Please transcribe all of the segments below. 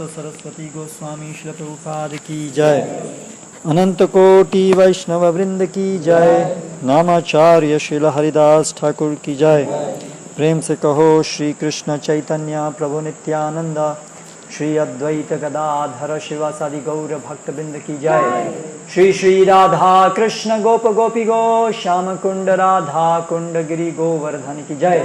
सरस्वती गोस्वामी श्रील प्रभुपाद की जय। अनंत कोटि वैष्णव वृंद की जय। नामाचार्य श्रील हरिदास ठाकुर की जय। प्रेम से कहो श्री कृष्ण चैतन्य प्रभु नित्यानंद श्री अद्वैत गदाधर शिवासादि गौर भक्तबिंद की जय। श्री श्री राधा कृष्ण गोप गोपी गो श्याम कुंड राधा कुंड गिरि गोवर्धन की जय।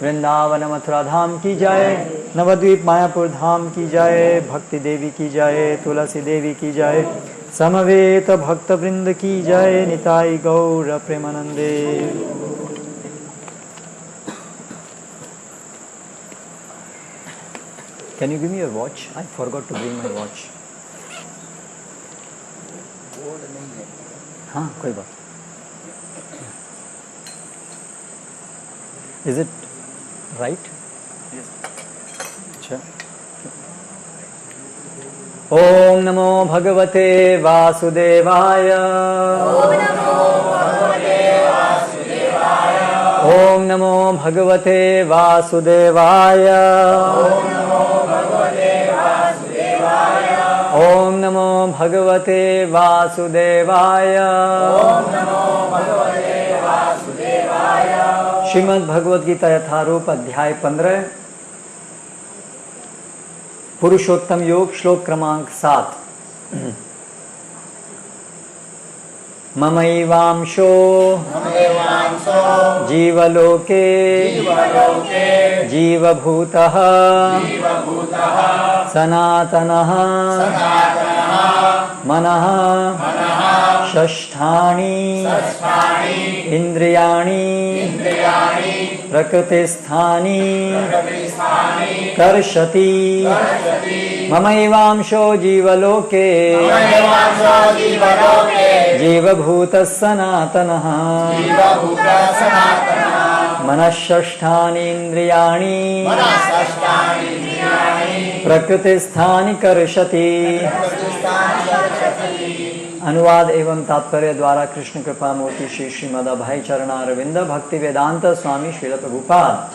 वृंदावन मथुरा धाम की जय। नवद्वीप मायापुर धाम की जय। भक्ति देवी की जय। तुलसी देवी की जय। समवेत भक्त वृंद की जय। निताई गौर प्रेमानंदे। Can you give me your watch? I forgot to bring my watch. हाँ कोई बात। Is it right? Yes. अच्छा। ओम नमो भगवते वासुदेवाय। ओम नमो भगवते वासुदेवाय। ओम नमो भगवते वासुदेवाय। श्रीमद् भगवद गीता यथारूप अध्याय 15 पुरुषोत्तम योग श्लोक क्रमांक 7। ममैवांशो जीवलोके जीवभूतः सनातनः मनः षष्ठानि इंद्रियाणि प्रकृतिस्थानि कर्षति। ममैवांशो जीवलोके जीवभूतः सनातनः मनःषष्ठानि इंद्रियाणि प्रकृतिस्थानि कर्षति। अनुवाद एवं तात्पर्य द्वारा कृष्ण कृपा मूर्ति श्री श्रीमद अभय चरणारविंद भक्ति वेदांत स्वामी श्रील प्रभुपाद।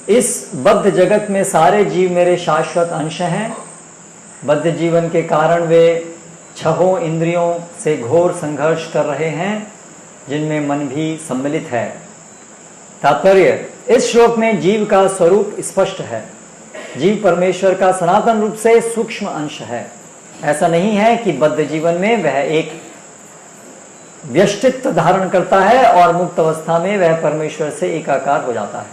इस बद्ध जगत में सारे जीव मेरे शाश्वत अंश हैं। बद्ध जीवन के कारण वे छहों इंद्रियों से घोर संघर्ष कर रहे हैं, जिनमें मन भी सम्मिलित है। तात्पर्य, इस श्लोक में जीव का स्वरूप स्पष्ट है। जीव परमेश्वर का सनातन रूप से सूक्ष्म अंश है। ऐसा नहीं है कि बद्ध जीवन में वह एक व्यष्टित्व धारण करता है और मुक्त अवस्था में वह परमेश्वर से एकाकार हो जाता है।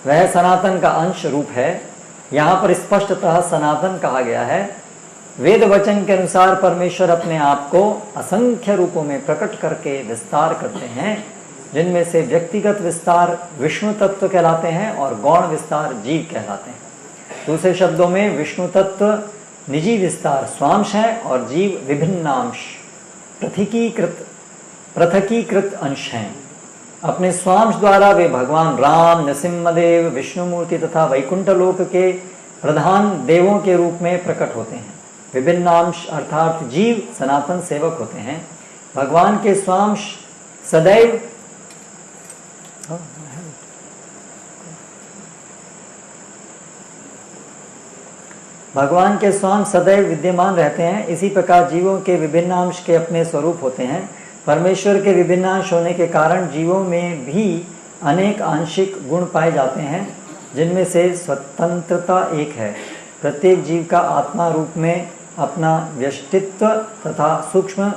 वह सनातन का अंश रूप है। यहाँ पर स्पष्टतः सनातन कहा गया है। वेद वचन के अनुसार परमेश्वर अपने आप को असंख्य रूपों में प्रकट करके विस्तार करते हैं, जिनमें से व्यक्तिगत विस्तार विष्णु तत्व कहलाते हैं और गौण विस्तार जीव कहलाते हैं। दूसरे शब्दों में विष्णु तत्व निजी विस्तार स्वांश है और जीव विभिन्नांश पृथकीकृत अंश हैं। अपने स्वांश द्वारा वे भगवान राम, नृसिंहदेव, विष्णुमूर्ति तथा वैकुंठ लोक के प्रधान देवों के रूप में प्रकट होते हैं। विभिन्नांश अर्थात जीव सनातन सेवक होते हैं। भगवान के स्वांश सदैव भगवान के स्वांश सदैव विद्यमान रहते हैं। इसी प्रकार जीवों के विभिन्नांश के अपने स्वरूप होते हैं। परमेश्वर के विभिन्नांश होने के कारण जीवों में भी अनेक आंशिक गुण पाए जाते हैं, जिनमें से स्वतंत्रता एक है। प्रत्येक जीव का आत्मा रूप में अपना व्यष्टित्व तथा सूक्ष्म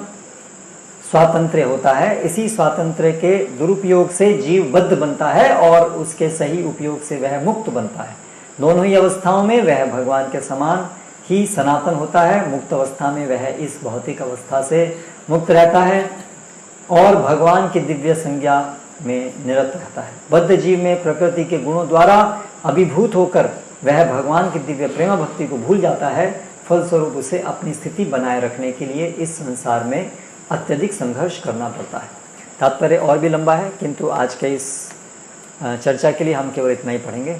स्वातंत्र्य होता है। इसी स्वातंत्र्य के दुरुपयोग से जीव बद्ध बनता है और उसके सही उपयोग से वह मुक्त बनता है। दोनों ही अवस्थाओं में वह भगवान के समान ही सनातन होता है। मुक्त अवस्था में वह इस भौतिक अवस्था से मुक्त रहता है और भगवान की दिव्य संज्ञा में निरत रहता है। बद्ध जीव में प्रकृति के गुणों द्वारा अभिभूत होकर वह भगवान की दिव्य प्रेम भक्ति को भूल जाता है। फलस्वरूप उसे अपनी स्थिति बनाए रखने के लिए इस संसार में अत्यधिक संघर्ष करना पड़ता है। तात्पर्य और भी लंबा है, किंतु आज के इस चर्चा के लिए हम केवल इतना ही पढ़ेंगे।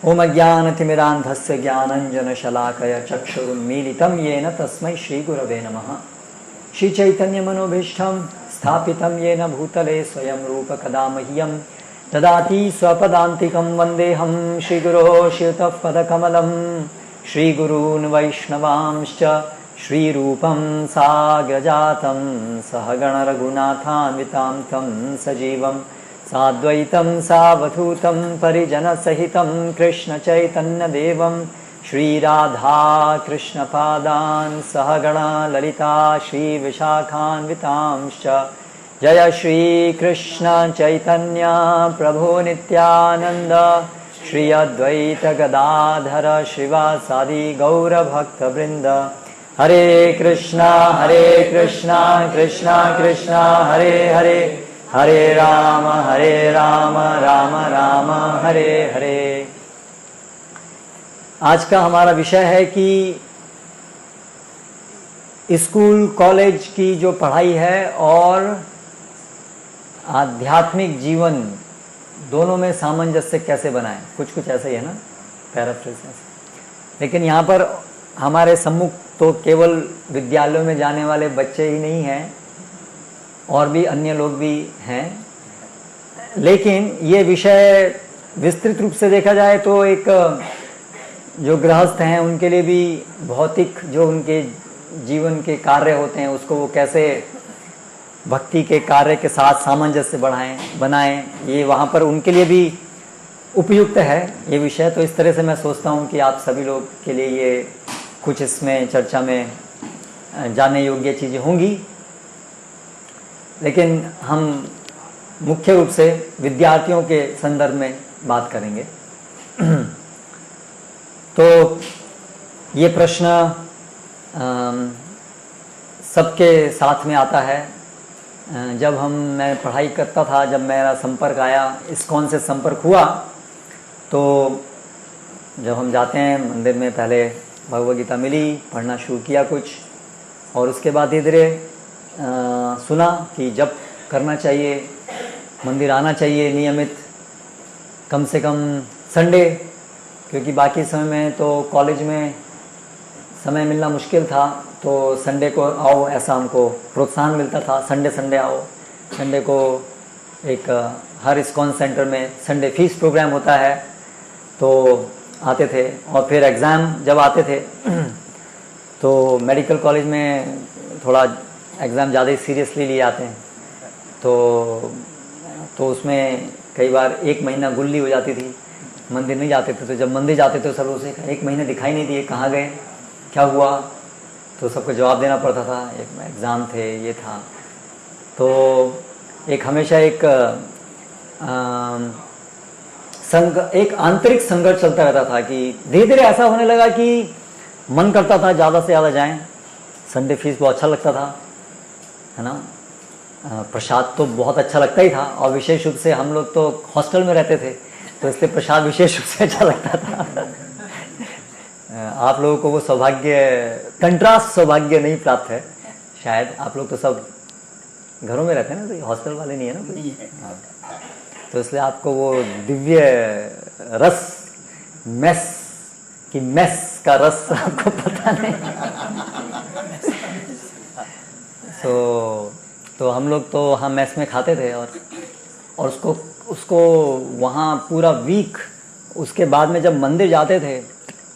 ओम अज्ञानतिमिरान्धस्य ज्ञानञ्जनशलाकया चक्षुरुन्मीलितं येन तस्मै श्रीगुरवे नमः। श्रीचैतन्यमनोभीष्टं स्थापितं येन भूतले स्वयं रूपकदा मह्यं ददाति स्वपदान्तिकं। वन्देऽहं श्रीगुरोः श्रीयुतपदकमलं। श्रीगुरून् वैष्णवांश्च श्रीरूपं साग्रजातं सहगणरघुनाथान्वितां तं सजीवं साद्वैतं सावधूतं परिजनसहितं कृष्णचैतन्यदेवं श्रीराधा कृष्णपादान् सहगणा ललिता श्रीविशाखान्वितांश्च। जय श्रीकृष्ण चैतन्य प्रभो नित्यानंद श्री अद्वैत गदाधर श्रीवासादि गौरभक्तवृंद। हरे कृष्णा कृष्णा कृष्णा हरे हरे, हरे राम राम राम हरे हरे। आज का हमारा विषय है कि स्कूल कॉलेज की जो पढ़ाई है और आध्यात्मिक जीवन दोनों में सामंजस्य कैसे बनाएं। कुछ ऐसा ही है ना, पैराफ्रेज ऐसे। लेकिन यहाँ पर हमारे सम्मुख तो केवल विद्यालयों में जाने वाले बच्चे ही नहीं हैं, और भी अन्य लोग भी हैं। लेकिन ये विषय विस्तृत रूप से देखा जाए तो एक जो गृहस्थ हैं उनके लिए भी भौतिक जो उनके जीवन के कार्य होते हैं उसको वो कैसे भक्ति के कार्य के साथ सामंजस्य बनाएं, ये वहाँ पर उनके लिए भी उपयुक्त है ये विषय। तो इस तरह से मैं सोचता हूँ कि आप सभी लोग के लिए ये कुछ इसमें चर्चा में जानने योग्य चीज़ें होंगी। लेकिन हम मुख्य रूप से विद्यार्थियों के संदर्भ में बात करेंगे। तो ये प्रश्न सबके साथ में आता है। जब मैं पढ़ाई करता था, जब मेरा संपर्क आया, इस्कॉन से संपर्क हुआ, तो जब हम जाते हैं मंदिर में, पहले भगवद गीता मिली, पढ़ना शुरू किया कुछ, और उसके बाद धीरे धीरे सुना कि जप करना चाहिए, मंदिर आना चाहिए नियमित, कम से कम संडे, क्योंकि बाकी समय में तो कॉलेज में समय मिलना मुश्किल था। तो संडे को आओ, ऐसा हमको प्रोत्साहन मिलता था, संडे आओ। संडे को एक हर इस्कॉन सेंटर में संडे फीस प्रोग्राम होता है, तो आते थे। और फिर एग्ज़ाम जब आते थे तो मेडिकल कॉलेज में थोड़ा एग्ज़ाम ज़्यादा ही सीरियसली लिए आते हैं, तो उसमें कई बार 1 महीना गुल्ली हो जाती थी, मंदिर नहीं जाते थे। तो जब मंदिर जाते थे सब उसे 1 महीने दिखाई नहीं दिए, कहाँ गए, क्या हुआ, तो सबको जवाब देना पड़ता था, एक एग्ज़ाम थे, ये था। तो एक हमेशा एक एक आंतरिक संघर्ष चलता रहता था कि धीरे धीरे ऐसा होने लगा कि मन करता था ज़्यादा से ज़्यादा जाएं। संडे फीस बहुत अच्छा लगता था, है ना, प्रसाद तो बहुत अच्छा लगता ही था, और विशेष रूप से हम लोग तो हॉस्टल में रहते थे, तो इसलिए प्रसाद विशेष रूप से अच्छा लगता था। आप लोगों को वो सौभाग्य, कंट्रास्ट सौभाग्य नहीं प्राप्त है शायद। आप लोग तो सब घरों में रहते हैं ना, तो हॉस्टल वाले नहीं है ना कोई, तो इसलिए आपको वो दिव्य रस, मेस का रस आपको पता नहीं। तो हम लोग तो हम मेस में खाते थे, और उसको वहाँ पूरा वीक, उसके बाद में जब मंदिर जाते थे,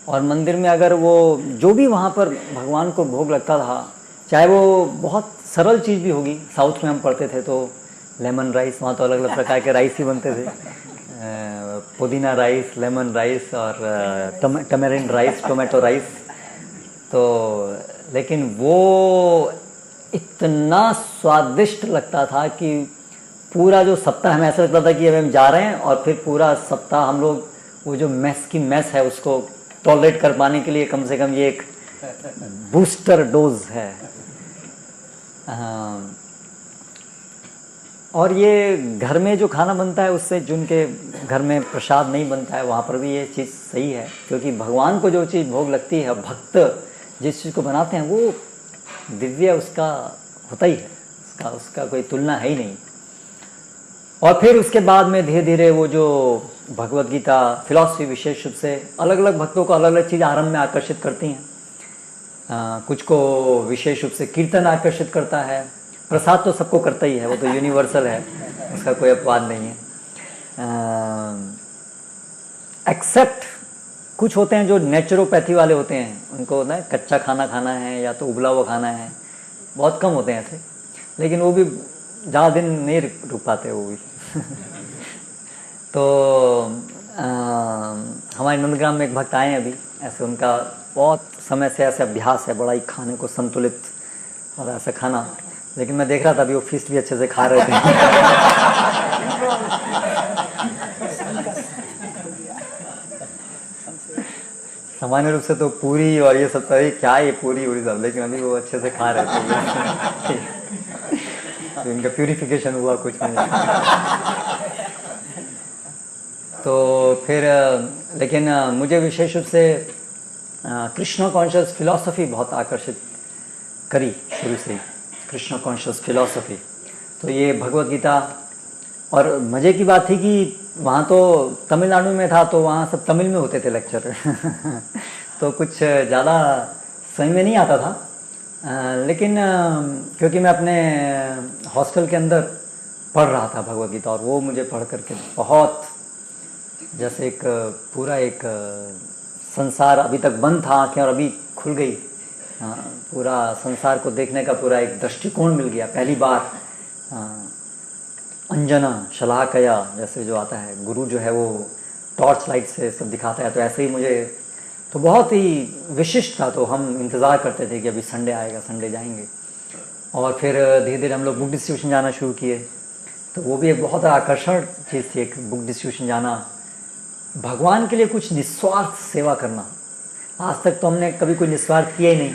और मंदिर में अगर वो जो भी वहाँ पर भगवान को भोग लगता था, चाहे वो बहुत सरल चीज़ भी होगी, साउथ में हम पढ़ते थे तो लेमन राइस, वहाँ तो अलग अलग प्रकार के राइस ही बनते थे, पुदीना राइस, लेमन राइस और टमेरिंड राइस, टोमेटो राइस। तो लेकिन वो इतना स्वादिष्ट लगता था कि पूरा जो सप्ताह हमें ऐसा लगता था कि अब हम जा रहे हैं, और फिर पूरा सप्ताह हम लोग वो जो मेस है उसको टॉलरेट कर पाने के लिए कम से कम ये एक बूस्टर डोज है। और ये घर में जो खाना बनता है उससे, जिनके घर में प्रसाद नहीं बनता है, वहाँ पर भी ये चीज़ सही है, क्योंकि भगवान को जो चीज़ भोग लगती है, भक्त जिस चीज़ को बनाते हैं वो दिव्य उसका होता ही है, उसका कोई तुलना है ही नहीं। और फिर उसके बाद में धीरे धीरे वो जो भगवद गीता फिलॉसफी विशेष रूप से अलग अलग भक्तों को अलग अलग चीज़ आरंभ में आकर्षित करती हैं। कुछ को विशेष रूप से कीर्तन आकर्षित करता है, प्रसाद तो सबको करता ही है, वो तो यूनिवर्सल है, उसका कोई अपवाद नहीं है। एक्सेप्ट कुछ होते हैं जो नेचुरोपैथी वाले होते हैं, उनको ना कच्चा खाना है या तो उबला हुआ खाना है, बहुत कम होते हैं ऐसे, लेकिन वो भी ज़्यादा दिन नहीं रुक पाते वो भी। तो हमारे नंदग्राम में एक भक्त आए हैं अभी, ऐसे उनका बहुत समय से ऐसे अभ्यास है बड़ा ही खाने को संतुलित और ऐसा खाना, लेकिन मैं देख रहा था अभी वो फीस्ट भी अच्छे से खा रहे थे। सामान्य रूप से तो पूरी और ये सब तो क्या ये पूरी उड़ी सब, लेकिन अभी वो अच्छे से खा रहे थे तो इनका प्यूरिफिकेशन हुआ कुछ नहीं। तो फिर लेकिन मुझे विशेष रूप से कृष्ण कॉन्शियस फिलॉसफी बहुत आकर्षित करी शुरू से ही, कृष्ण कॉन्शियस फिलॉसफी। तो ये भगवत गीता, और मज़े की बात थी कि वहाँ तो तमिलनाडु में था तो वहाँ सब तमिल में होते थे लेक्चर तो कुछ ज़्यादा समझ में नहीं आता था, लेकिन क्योंकि मैं अपने हॉस्टल के अंदर पढ़ रहा था भगवत गीता, और वो मुझे पढ़ करके बहुत जैसे एक पूरा एक संसार अभी तक बंद था आँखें और अभी खुल गई, पूरा संसार को देखने का पूरा एक दृष्टिकोण मिल गया पहली बार। अंजना शलाकया जैसे जो आता है, गुरु जो है वो टॉर्च लाइट से सब दिखाता है, तो ऐसे ही मुझे तो बहुत ही विशिष्ट था। तो हम इंतज़ार करते थे कि अभी संडे आएगा, संडे जाएंगे। और फिर धीरे धीरे हम लोग बुक डिस्ट्रीब्यूशन जाना शुरू किए, तो वो भी एक बहुत आकर्षण चीज़ थी, एक बुक डिस्ट्रीब्यूशन जाना, भगवान के लिए कुछ निस्वार्थ सेवा करना। आज तक तो हमने कभी कोई निस्वार्थ किया ही नहीं,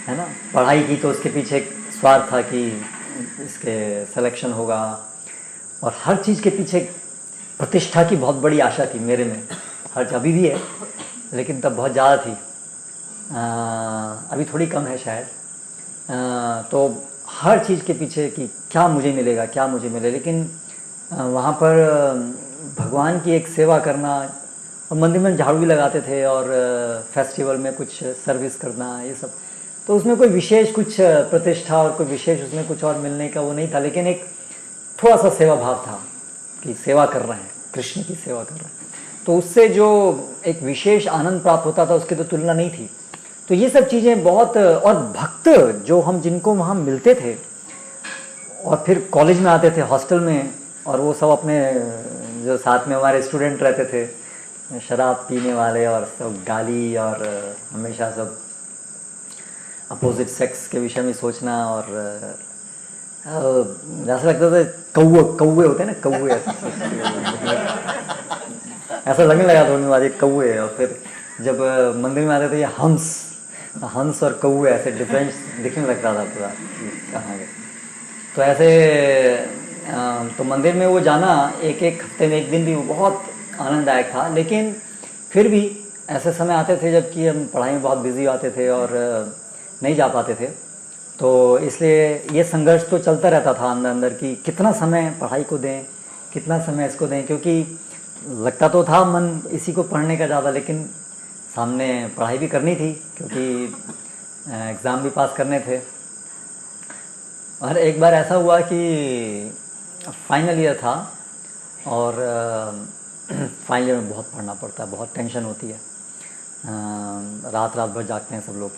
है ना। पढ़ाई की तो उसके पीछे एक स्वार्थ था कि इसके सिलेक्शन होगा, और हर चीज़ के पीछे प्रतिष्ठा की बहुत बड़ी आशा थी मेरे में, हर अभी भी है, लेकिन तब बहुत ज़्यादा थी, अभी थोड़ी कम है शायद। तो हर चीज़ के पीछे कि क्या मुझे मिलेगा, क्या मुझे मिले, लेकिन वहाँ पर भगवान की एक सेवा करना, और मंदिर में झाड़ू भी लगाते थे, और फेस्टिवल में कुछ सर्विस करना, ये सब। तो उसमें कोई विशेष कुछ प्रतिष्ठा और कोई विशेष उसमें कुछ और मिलने का वो नहीं था, लेकिन एक थोड़ा सा सेवा भाव था कि सेवा कर रहे हैं, कृष्ण की सेवा कर रहे हैं। तो उससे जो एक विशेष आनंद प्राप्त होता था उसकी तो तुलना नहीं थी। तो ये सब चीज़ें बहुत, और भक्त जो हम जिनको वहाँ मिलते थे, और फिर कॉलेज में आते थे हॉस्टल में, और वो सब अपने जो साथ में हमारे स्टूडेंट रहते थे, शराब पीने वाले, और सब गाली, और हमेशा सब अपोजिट सेक्स के विषय में सोचना, और जैसा लगता था कौवे होते हैं ना, कौवे ऐसा लगने लगा था उनमें वाले कौवे। और फिर जब मंदिर में आते थे ये हंस और कौवे, ऐसे डिफरेंस दिखने लगता था पूरा कहाँ गए। तो ऐसे तो मंदिर में वो जाना एक एक हफ्ते में एक दिन भी वो बहुत आनंददायक था। लेकिन फिर भी ऐसे समय आते थे जबकि हम पढ़ाई में बहुत बिजी आते थे और नहीं जा पाते थे, तो इसलिए ये संघर्ष तो चलता रहता था अंदर अंदर कि कितना समय पढ़ाई को दें, कितना समय इसको दें, क्योंकि लगता तो था मन इसी को पढ़ने का ज़्यादा, लेकिन सामने पढ़ाई भी करनी थी क्योंकि एग्ज़ाम भी पास करने थे। और एक बार ऐसा हुआ कि फाइनल ईयर था, और फाइनल ईयर में बहुत पढ़ना पड़ता है, बहुत टेंशन होती है, रात भर जागते हैं सब लोग।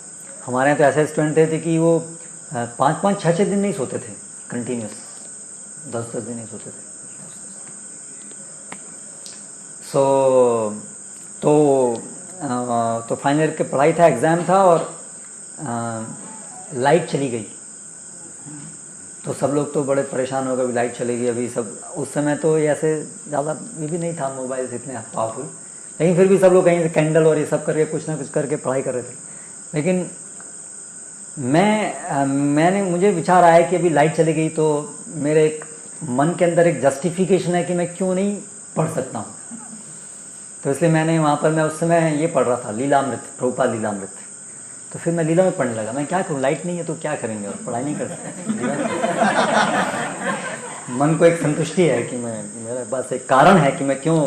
हमारे यहाँ तो ऐसे स्टूडेंट थे कि वो 5-5, 6-6 दिन नहीं सोते थे कंटिन्यूस, 10-10 दिन नहीं सोते थे। तो फाइनल ईयर की पढ़ाई था, एग्ज़ाम था, और लाइट चली गई, तो सब लोग तो बड़े परेशान हो गए, लाइट चली गई। अभी सब उस समय तो ऐसे ज़्यादा ये भी नहीं था मोबाइल इतने पावरफुल, लेकिन फिर भी सब लोग कहीं से कैंडल और ये सब करके कुछ ना कुछ करके पढ़ाई कर रहे थे। लेकिन मुझे विचार आया कि अभी लाइट चली गई, तो मेरे एक मन के अंदर एक जस्टिफिकेशन है कि मैं क्यों नहीं पढ़ सकता हूँ। तो इसलिए मैंने वहाँ पर, मैं उस समय ये पढ़ रहा था लीलामृत, प्रभुपाद लीलामृत। तो फिर मैं लीला में पढ़ने लगा, मैं क्या करूँ, लाइट नहीं है तो क्या करेंगे, और पढ़ाई नहीं कर सकते। मन को एक संतुष्टि है कि मेरे पास एक कारण है कि मैं क्यों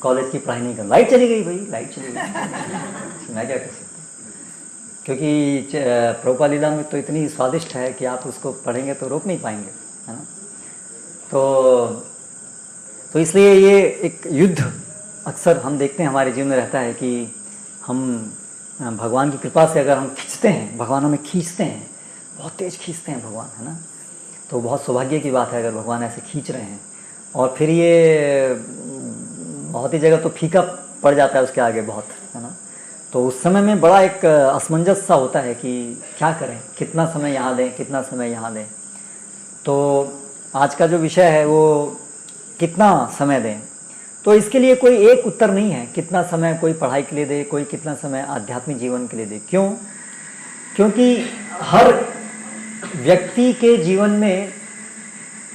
कॉलेज की पढ़ाई नहीं करूँ। लाइट चली गई भाई, लाइट चली गई, मैं क्या कर सकता हूँ, क्योंकि प्रभुपाद लीलामृत तो इतनी स्वादिष्ट है कि आप उसको पढ़ेंगे तो रोक नहीं पाएंगे, है ना। तो इसलिए ये एक युद्ध अक्सर हम देखते हैं हमारे जीवन में रहता है कि हम भगवान की कृपा से अगर हम खींचते हैं, भगवान हमें खींचते हैं, बहुत तेज खींचते हैं भगवान, है ना। तो बहुत सौभाग्य की बात है अगर भगवान ऐसे खींच रहे हैं। और फिर ये बहुत ही जगह तो फीका पड़ जाता है उसके आगे बहुत, है ना। तो उस समय में बड़ा एक असमंजस सा होता है कि क्या करें, कितना समय यहाँ दें, कितना समय यहाँ दें। तो आज का जो विषय है वो कितना समय दें। तो इसके लिए कोई एक उत्तर नहीं है, कितना समय कोई पढ़ाई के लिए दे, कोई कितना समय आध्यात्मिक जीवन के लिए दे। क्यों? क्योंकि हर व्यक्ति के जीवन में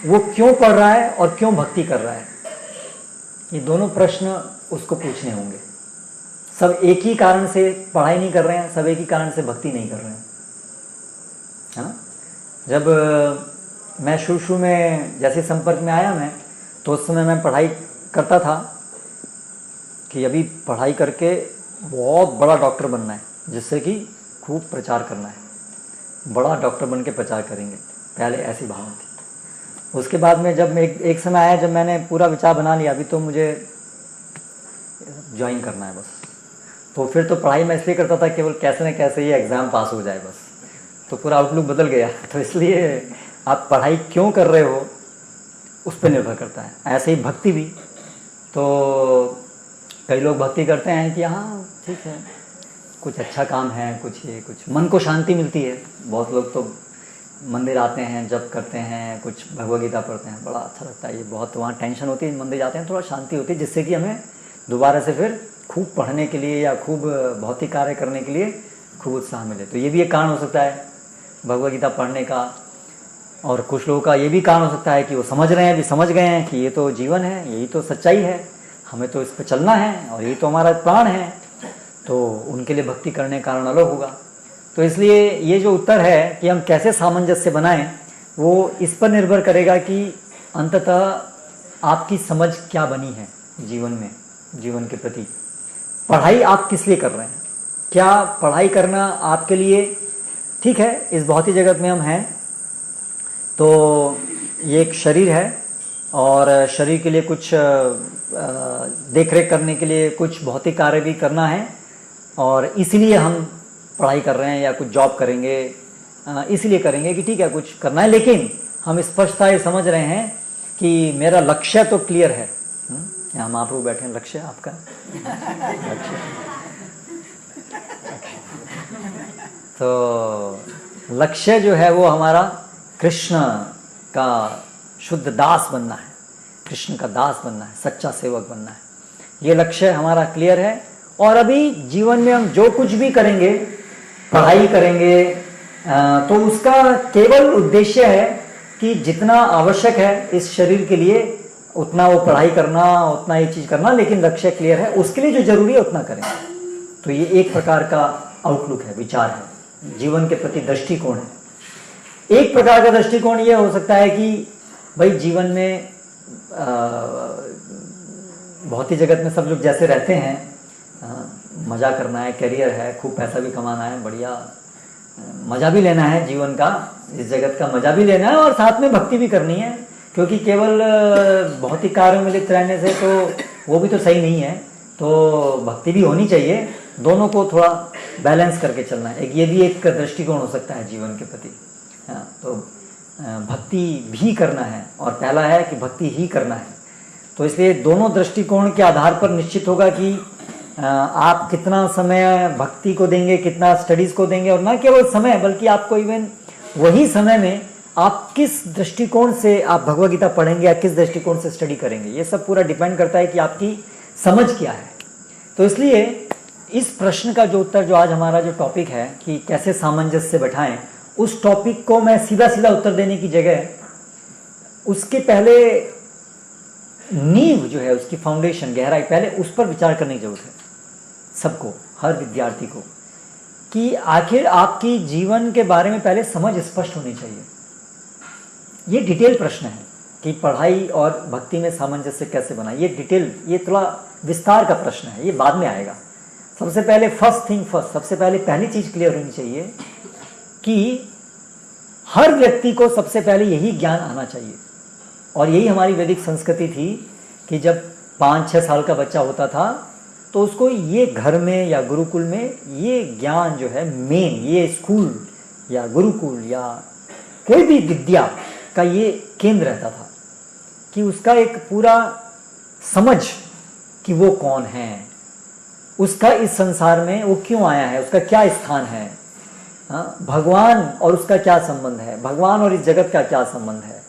वो क्यों पढ़ रहा है और क्यों भक्ति कर रहा है, ये दोनों प्रश्न उसको पूछने होंगे। सब एक ही कारण से पढ़ाई नहीं कर रहे हैं, सब एक ही कारण से भक्ति नहीं कर रहे हैं, है ना। जब मैं शुरू में जैसे संपर्क में आया मैं, तो उस समय मैं पढ़ाई करता था कि अभी पढ़ाई करके बहुत बड़ा डॉक्टर बनना है, जिससे कि खूब प्रचार करना है, बड़ा डॉक्टर बन के प्रचार करेंगे, पहले ऐसी भावना थी। उसके बाद में जब एक समय आया जब मैंने पूरा विचार बना लिया अभी तो मुझे ज्वाइन करना है बस, तो फिर तो पढ़ाई मैं इसलिए करता था केवल कैसे न कैसे ये एग्ज़ाम पास हो जाए बस, तो पूरा आउटलुक बदल गया। तो इसलिए आप पढ़ाई क्यों कर रहे हो उस पर निर्भर करता है। ऐसे ही भक्ति भी, तो कई लोग भक्ति करते हैं कि हाँ ठीक है, कुछ अच्छा काम है, कुछ ये कुछ मन को शांति मिलती है। बहुत लोग तो मंदिर आते हैं, जप करते हैं, कुछ भगवद गीता पढ़ते हैं, बड़ा अच्छा लगता है। ये बहुत वहाँ टेंशन होती है, मंदिर जाते हैं थोड़ा शांति होती है, जिससे कि हमें दोबारा से फिर खूब पढ़ने के लिए या खूब भौतिक कार्य करने के लिए खूब उत्साह मिले। तो ये भी एक कारण हो सकता है भगवद गीता पढ़ने का। और कुछ लोगों का ये भी कारण हो सकता है कि वो समझ रहे हैं, अभी समझ गए हैं कि ये तो जीवन है, यही तो सच्चाई है, हमें तो इस पर चलना है और यही तो हमारा प्राण है, तो उनके लिए भक्ति करने का कारण अलग होगा। तो इसलिए ये जो उत्तर है कि हम कैसे सामंजस्य बनाएं, वो इस पर निर्भर करेगा कि अंततः आपकी समझ क्या बनी है जीवन में, जीवन के प्रति। पढ़ाई आप किस लिए कर रहे हैं? क्या पढ़ाई करना आपके लिए ठीक है? इस भौतिक जगत में हम हैं तो ये एक शरीर है और शरीर के लिए कुछ देख रेख करने के लिए कुछ भौतिक कार्य भी करना है, और इसलिए हम पढ़ाई कर रहे हैं या कुछ जॉब करेंगे इसलिए करेंगे कि ठीक है कुछ करना है, लेकिन हम स्पष्टता ये समझ रहे हैं कि मेरा लक्ष्य तो क्लियर है। यहाँ महाप्रभु बैठे हैं, लक्ष्य आपका लक्ष्य। तो लक्ष्य जो है वो हमारा कृष्ण का शुद्ध दास बनना है, कृष्ण का दास बनना है, सच्चा सेवक बनना है। ये लक्ष्य हमारा क्लियर है। और अभी जीवन में हम जो कुछ भी करेंगे, पढ़ाई करेंगे, तो उसका केवल उद्देश्य है कि जितना आवश्यक है इस शरीर के लिए उतना वो पढ़ाई करना, उतना ये चीज़ करना, लेकिन लक्ष्य क्लियर है, उसके लिए जो जरूरी है उतना करें। तो ये एक प्रकार का आउटलुक है, विचार है, जीवन के प्रति दृष्टिकोण है। एक प्रकार का दृष्टिकोण ये हो सकता है कि भाई जीवन में भौतिक जगत में सब लोग जैसे रहते हैं, मज़ा करना है, करियर है, खूब पैसा भी कमाना है, बढ़िया मज़ा भी लेना है जीवन का, इस जगत का मज़ा भी लेना है और साथ में भक्ति भी करनी है, क्योंकि केवल भौतिक कार्यों में लिप्त रहने से तो वो भी तो सही नहीं है, तो भक्ति भी होनी चाहिए। दोनों को थोड़ा बैलेंस करके चलना है। एक ये भी एक दृष्टिकोण हो सकता है जीवन के प्रति। तो भक्ति भी करना है और पहला है कि भक्ति ही करना है। तो इसलिए दोनों दृष्टिकोण के आधार पर निश्चित होगा कि आप कितना समय भक्ति को देंगे, कितना स्टडीज़ को देंगे, और ना केवल समय बल्कि आपको इवन वही समय में आप किस दृष्टिकोण से आप भगवद गीता पढ़ेंगे या किस दृष्टिकोण से स्टडी करेंगे, ये सब पूरा डिपेंड करता है कि आपकी समझ क्या है। तो इसलिए इस प्रश्न का जो उत्तर, जो आज हमारा जो टॉपिक है कि कैसे सामंजस्य बैठाएं, उस टॉपिक को मैं सीधा सीधा उत्तर देने की जगह उसके पहले नींव जो है, उसकी फाउंडेशन, गहराई, पहले उस पर विचार करने की जरूरत है सबको, हर विद्यार्थी को, कि आखिर आपकी जीवन के बारे में पहले समझ स्पष्ट होनी चाहिए। ये डिटेल प्रश्न है कि पढ़ाई और भक्ति में सामंजस्य कैसे बनाए। ये डिटेल, ये थोड़ा विस्तार का प्रश्न है, ये बाद में आएगा। सबसे पहले फर्स्ट थिंग फर्स्ट, सबसे पहले पहली चीज क्लियर होनी चाहिए कि हर व्यक्ति को सबसे पहले यही ज्ञान आना चाहिए। और यही हमारी वैदिक संस्कृति थी कि जब 5-6 साल का बच्चा होता था तो उसको ये घर में या गुरुकुल में ये ज्ञान जो है मेन, ये स्कूल या गुरुकुल या कोई भी विद्या का ये केंद्र रहता था कि उसका एक पूरा समझ कि वो कौन है, उसका इस संसार में वो क्यों आया है, उसका क्या स्थान है, भगवान और उसका क्या संबंध है, भगवान और इस जगत का क्या संबंध है।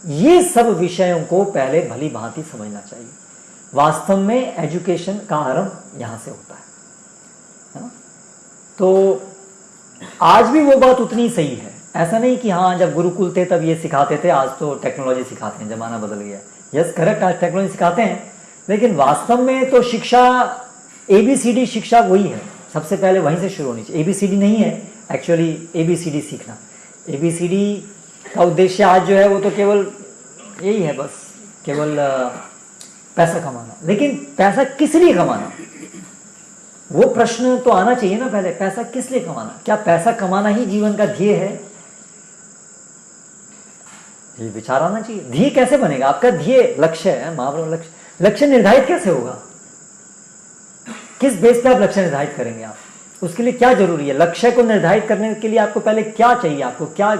ये सब विषयों को पहले भली भांति समझना चाहिए। वास्तव में एजुकेशन का आरंभ यहाँ से होता है ना? तो आज भी वो बात उतनी सही है। ऐसा नहीं कि हाँ जब गुरुकुल थे तब ये सिखाते थे, आज तो टेक्नोलॉजी सिखाते हैं, जमाना बदल गया। यस करेक्ट, आज टेक्नोलॉजी सिखाते हैं, लेकिन वास्तव में तो शिक्षा ABCD शिक्षा वही है, सबसे पहले वहीं से शुरू होनी चाहिए। ABCD नहीं है एक्चुअली, ABCD सीखना। ABCD का उद्देश्य आज जो है वो तो केवल यही है, बस केवल पैसा कमाना। लेकिन पैसा किस लिए कमाना, वो प्रश्न तो आना चाहिए ना पहले। पैसा किस लिए कमाना? क्या पैसा कमाना ही जीवन का ध्येय है? ये विचार आना चाहिए। ध्येय कैसे बनेगा? आपका ध्येय लक्ष्य है, महाप्रभु लक्ष्य, लक्ष्य निर्धारित कैसे होगा? किस बेस पे आप लक्ष्य निर्धारित करेंगे? आप उसके लिए क्या जरूरी है? लक्ष्य को निर्धारित करने के लिए आपको पहले क्या चाहिए? आपको क्या,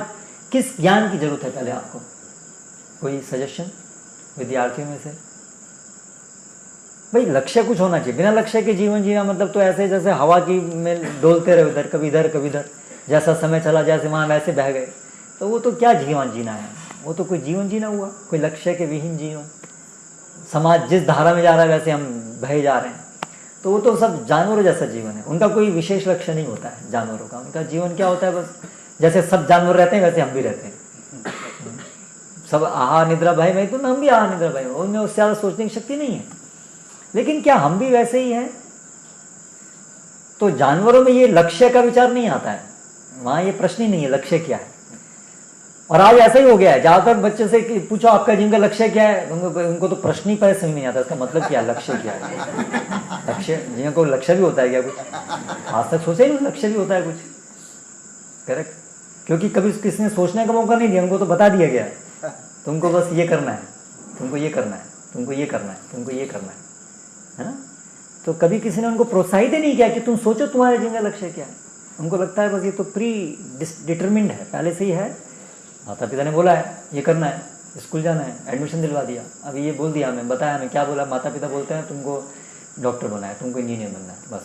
किस ज्ञान की जरूरत है पहले आपको? कोई सजेशन विद्यार्थियों में से? भाई लक्ष्य कुछ होना चाहिए। बिना लक्ष्य के जीवन जीना मतलब तो ऐसे जैसे हवा की में डोलते रहे, उधर कभी इधर कभी इधर, जैसा समय चला जैसे वहां वैसे बह गए, तो वो तो क्या जीवन जीना है? वो तो कोई जीवन जीना हुआ? कोई लक्ष्य के विहीन जीवन। समाज जिस धारा में जा रहा है वैसे हम बहे जा रहे हैं, तो वो तो सब जानवरों जैसा जीवन है। उनका कोई विशेष लक्ष्य नहीं होता है जानवरों का। उनका जीवन क्या होता है, बस जैसे सब जानवर रहते हैं वैसे हम भी रहते हैं। सब आहार निद्रा भय में, तो हम भी आहार निद्रा भय, उनमें उससे ज्यादा सोचने की शक्ति नहीं है। लेकिन क्या हम भी वैसे ही हैं? तो जानवरों में ये लक्ष्य का विचार नहीं आता है, वहां ये प्रश्न ही नहीं है लक्ष्य क्या है। और आज ऐसा ही हो गया है, ज्यादातर बच्चे से पूछो आपका जीवन का लक्ष्य क्या है, उनको तो प्रश्न ही पहले समझ नहीं आता इसका मतलब क्या है, लक्ष्य क्या है। लक्ष्य, जीवन को लक्ष्य भी होता है क्या कुछ? आज तक सोचा ही नहीं लक्ष्य भी होता है कुछ। करेक्ट, क्योंकि कभी किसी ने सोचने का मौका नहीं दिया, उनको तो बता दिया गया तुमको बस ये करना है, तुमको ये करना है, तुमको ये करना है, तुमको ये करना है ना? तो कभी किसी ने उनको प्रोत्साहित ही नहीं किया कि तुम सोचो तुम्हारे जीवन का लक्ष्य क्या है। उनको लगता है बस ये तो प्री डिटरमिन्ड है, पहले से ही है। माता पिता ने बोला है ये करना है, स्कूल जाना है, एडमिशन दिलवा दिया, अभी ये बोल दिया हमें, बताया हमें, क्या बोला? माता पिता बोलते हैं तुमको डॉक्टर बनना है, तुमको इंजीनियर बनना है, बस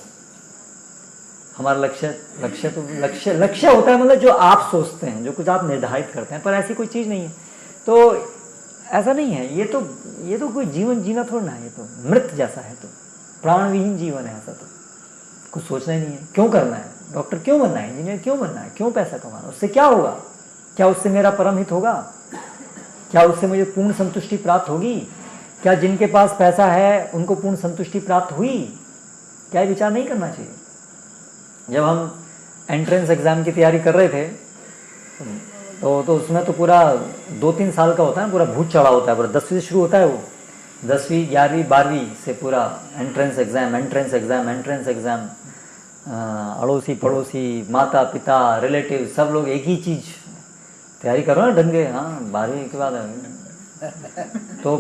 हमारा लक्ष्य। लक्ष्य होता है मतलब जो आप सोचते हैं, जो कुछ आप निर्धारित करते हैं, पर ऐसी कोई चीज़ नहीं है। तो ऐसा नहीं है, ये तो कोई जीवन जीना थोड़ा ना है, ये तो मृत जैसा है, तो प्राण विहीन जीवन है ऐसा। तो कुछ सोचना ही नहीं है, क्यों करना है, डॉक्टर क्यों बनना है, इंजीनियर क्यों बनना है, क्यों पैसा कमाना, उससे क्या होगा? क्या उससे मेरा परम हित होगा? क्या उससे मुझे पूर्ण संतुष्टि प्राप्त होगी? क्या जिनके पास पैसा है उनको पूर्ण संतुष्टि प्राप्त हुई? क्या विचार नहीं करना चाहिए? जब हम एंट्रेंस एग्जाम की तैयारी कर रहे थे तो उसमें तो पूरा 2-3 साल का होता है, पूरा भूत चढ़ा होता है, पूरा 10वीं से शुरू होता है वो, 10वीं 11वीं 12वीं से पूरा एंट्रेंस एग्जाम, अड़ोसी पड़ोसी माता पिता रिलेटिव सब लोग एक ही चीज़ तैयारी करो ना ढंग से। हाँ 12वीं के बाद तो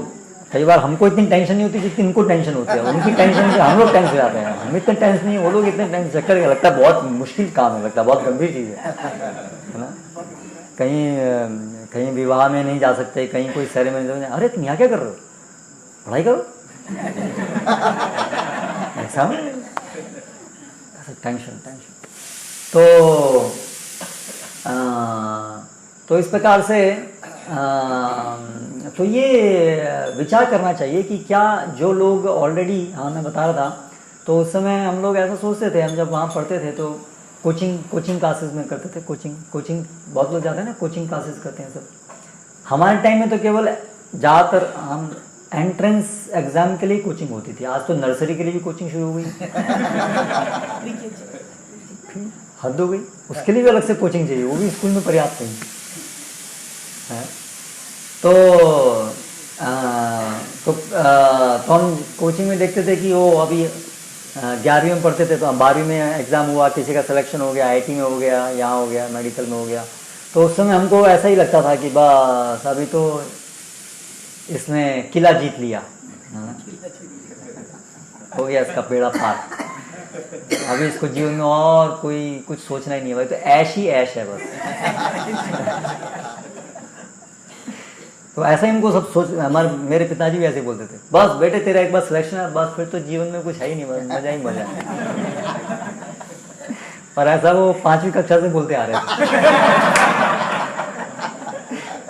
कई बार हमको इतनी टेंशन नहीं होती जितनी इनको टेंशन होती है। उनकी टेंशन से हम लोग टेंशन जाते हैं, हम इतने टेंशन नहीं, वो लोग इतने टेंशन चक्कर लगता है बहुत मुश्किल काम है, लगता है बहुत गंभीर चीज़ है ना। कहीं विवाह में नहीं जा सकते, कहीं कोई सेरेमनी, अरे तुम यहाँ क्या कर रहे हो, पढ़ाई करो, ऐसा टेंशन। तो इस प्रकार से तो ये विचार करना चाहिए कि क्या जो लोग ऑलरेडी, हाँ मैं बता रहा था, तो उस समय हम लोग ऐसा सोचते थे, हम जब वहाँ पढ़ते थे तो कोचिंग क्लासेस में करते थे, कोचिंग बहुत लोग जाते हैं ना, कोचिंग क्लासेस करते हैं सब। हमारे टाइम में तो केवल ज़्यादातर हम एंट्रेंस एग्जाम के लिए कोचिंग होती थी, आज तो नर्सरी के लिए भी कोचिंग शुरू हो गई। हद हो गई, उसके लिए भी अलग से कोचिंग चाहिए, वो भी स्कूल में पर्याप्त नहीं है। तो हम कोचिंग में देखते थे कि वो अभी 11वीं में पढ़ते थे तो 12वीं में एग्ज़ाम हुआ, किसी का सिलेक्शन हो गया, IIT में हो गया, यहाँ हो गया, मेडिकल में हो गया, तो उस समय हमको ऐसा ही लगता था कि बस अभी तो इसने किला जीत लिया, हो गया इसका बेड़ा पार, अभी इसको जीवन में और कोई कुछ सोचना ही नहीं है, भाई तो ऐश ही ऐश है बस। तो ऐसा ही इनको सब सोच, मेरे पिताजी भी ऐसे बोलते थे, बस बेटे तेरा एक बार सिलेक्शन है बस फिर तो जीवन में कुछ है ही नहीं, बस मजा ही मजा है। और ऐसा वो 5वीं कक्षा से बोलते आ रहे थे,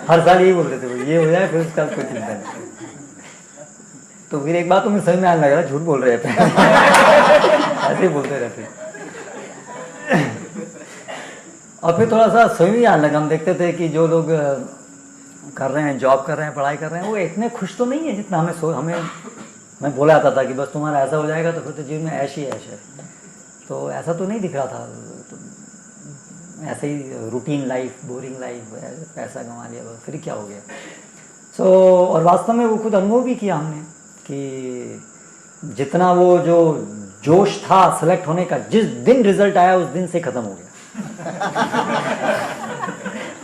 हर साल यही बोलते थे, ये हो जाए फिर उसका कोई चिंता नहीं। तो फिर एक बात तो मुझे समझ में आने लगा, झूठ बोल रहे थे ऐसे ही बोलते रहते। और फिर थोड़ा सा समझ में आने लगा, हम देखते थे कि जो लोग कर रहे हैं, जॉब कर रहे हैं, पढ़ाई कर रहे हैं, वो इतने खुश तो नहीं है जितना हमें मैं बोला जाता था कि बस तुम्हारा ऐसा हो जाएगा तो फिर तो जीवन में ऐश ही ऐश है। तो ऐसा तो नहीं दिख रहा था, तो ऐसे ही रूटीन लाइफ, बोरिंग लाइफ, पैसा कमा लिया बस, फिर क्या हो गया। और वास्तव में वो खुद अनुभव भी किया हमने कि जितना वो जो जोश था सेलेक्ट होने का, जिस दिन रिजल्ट आया उस दिन से ख़त्म हो गया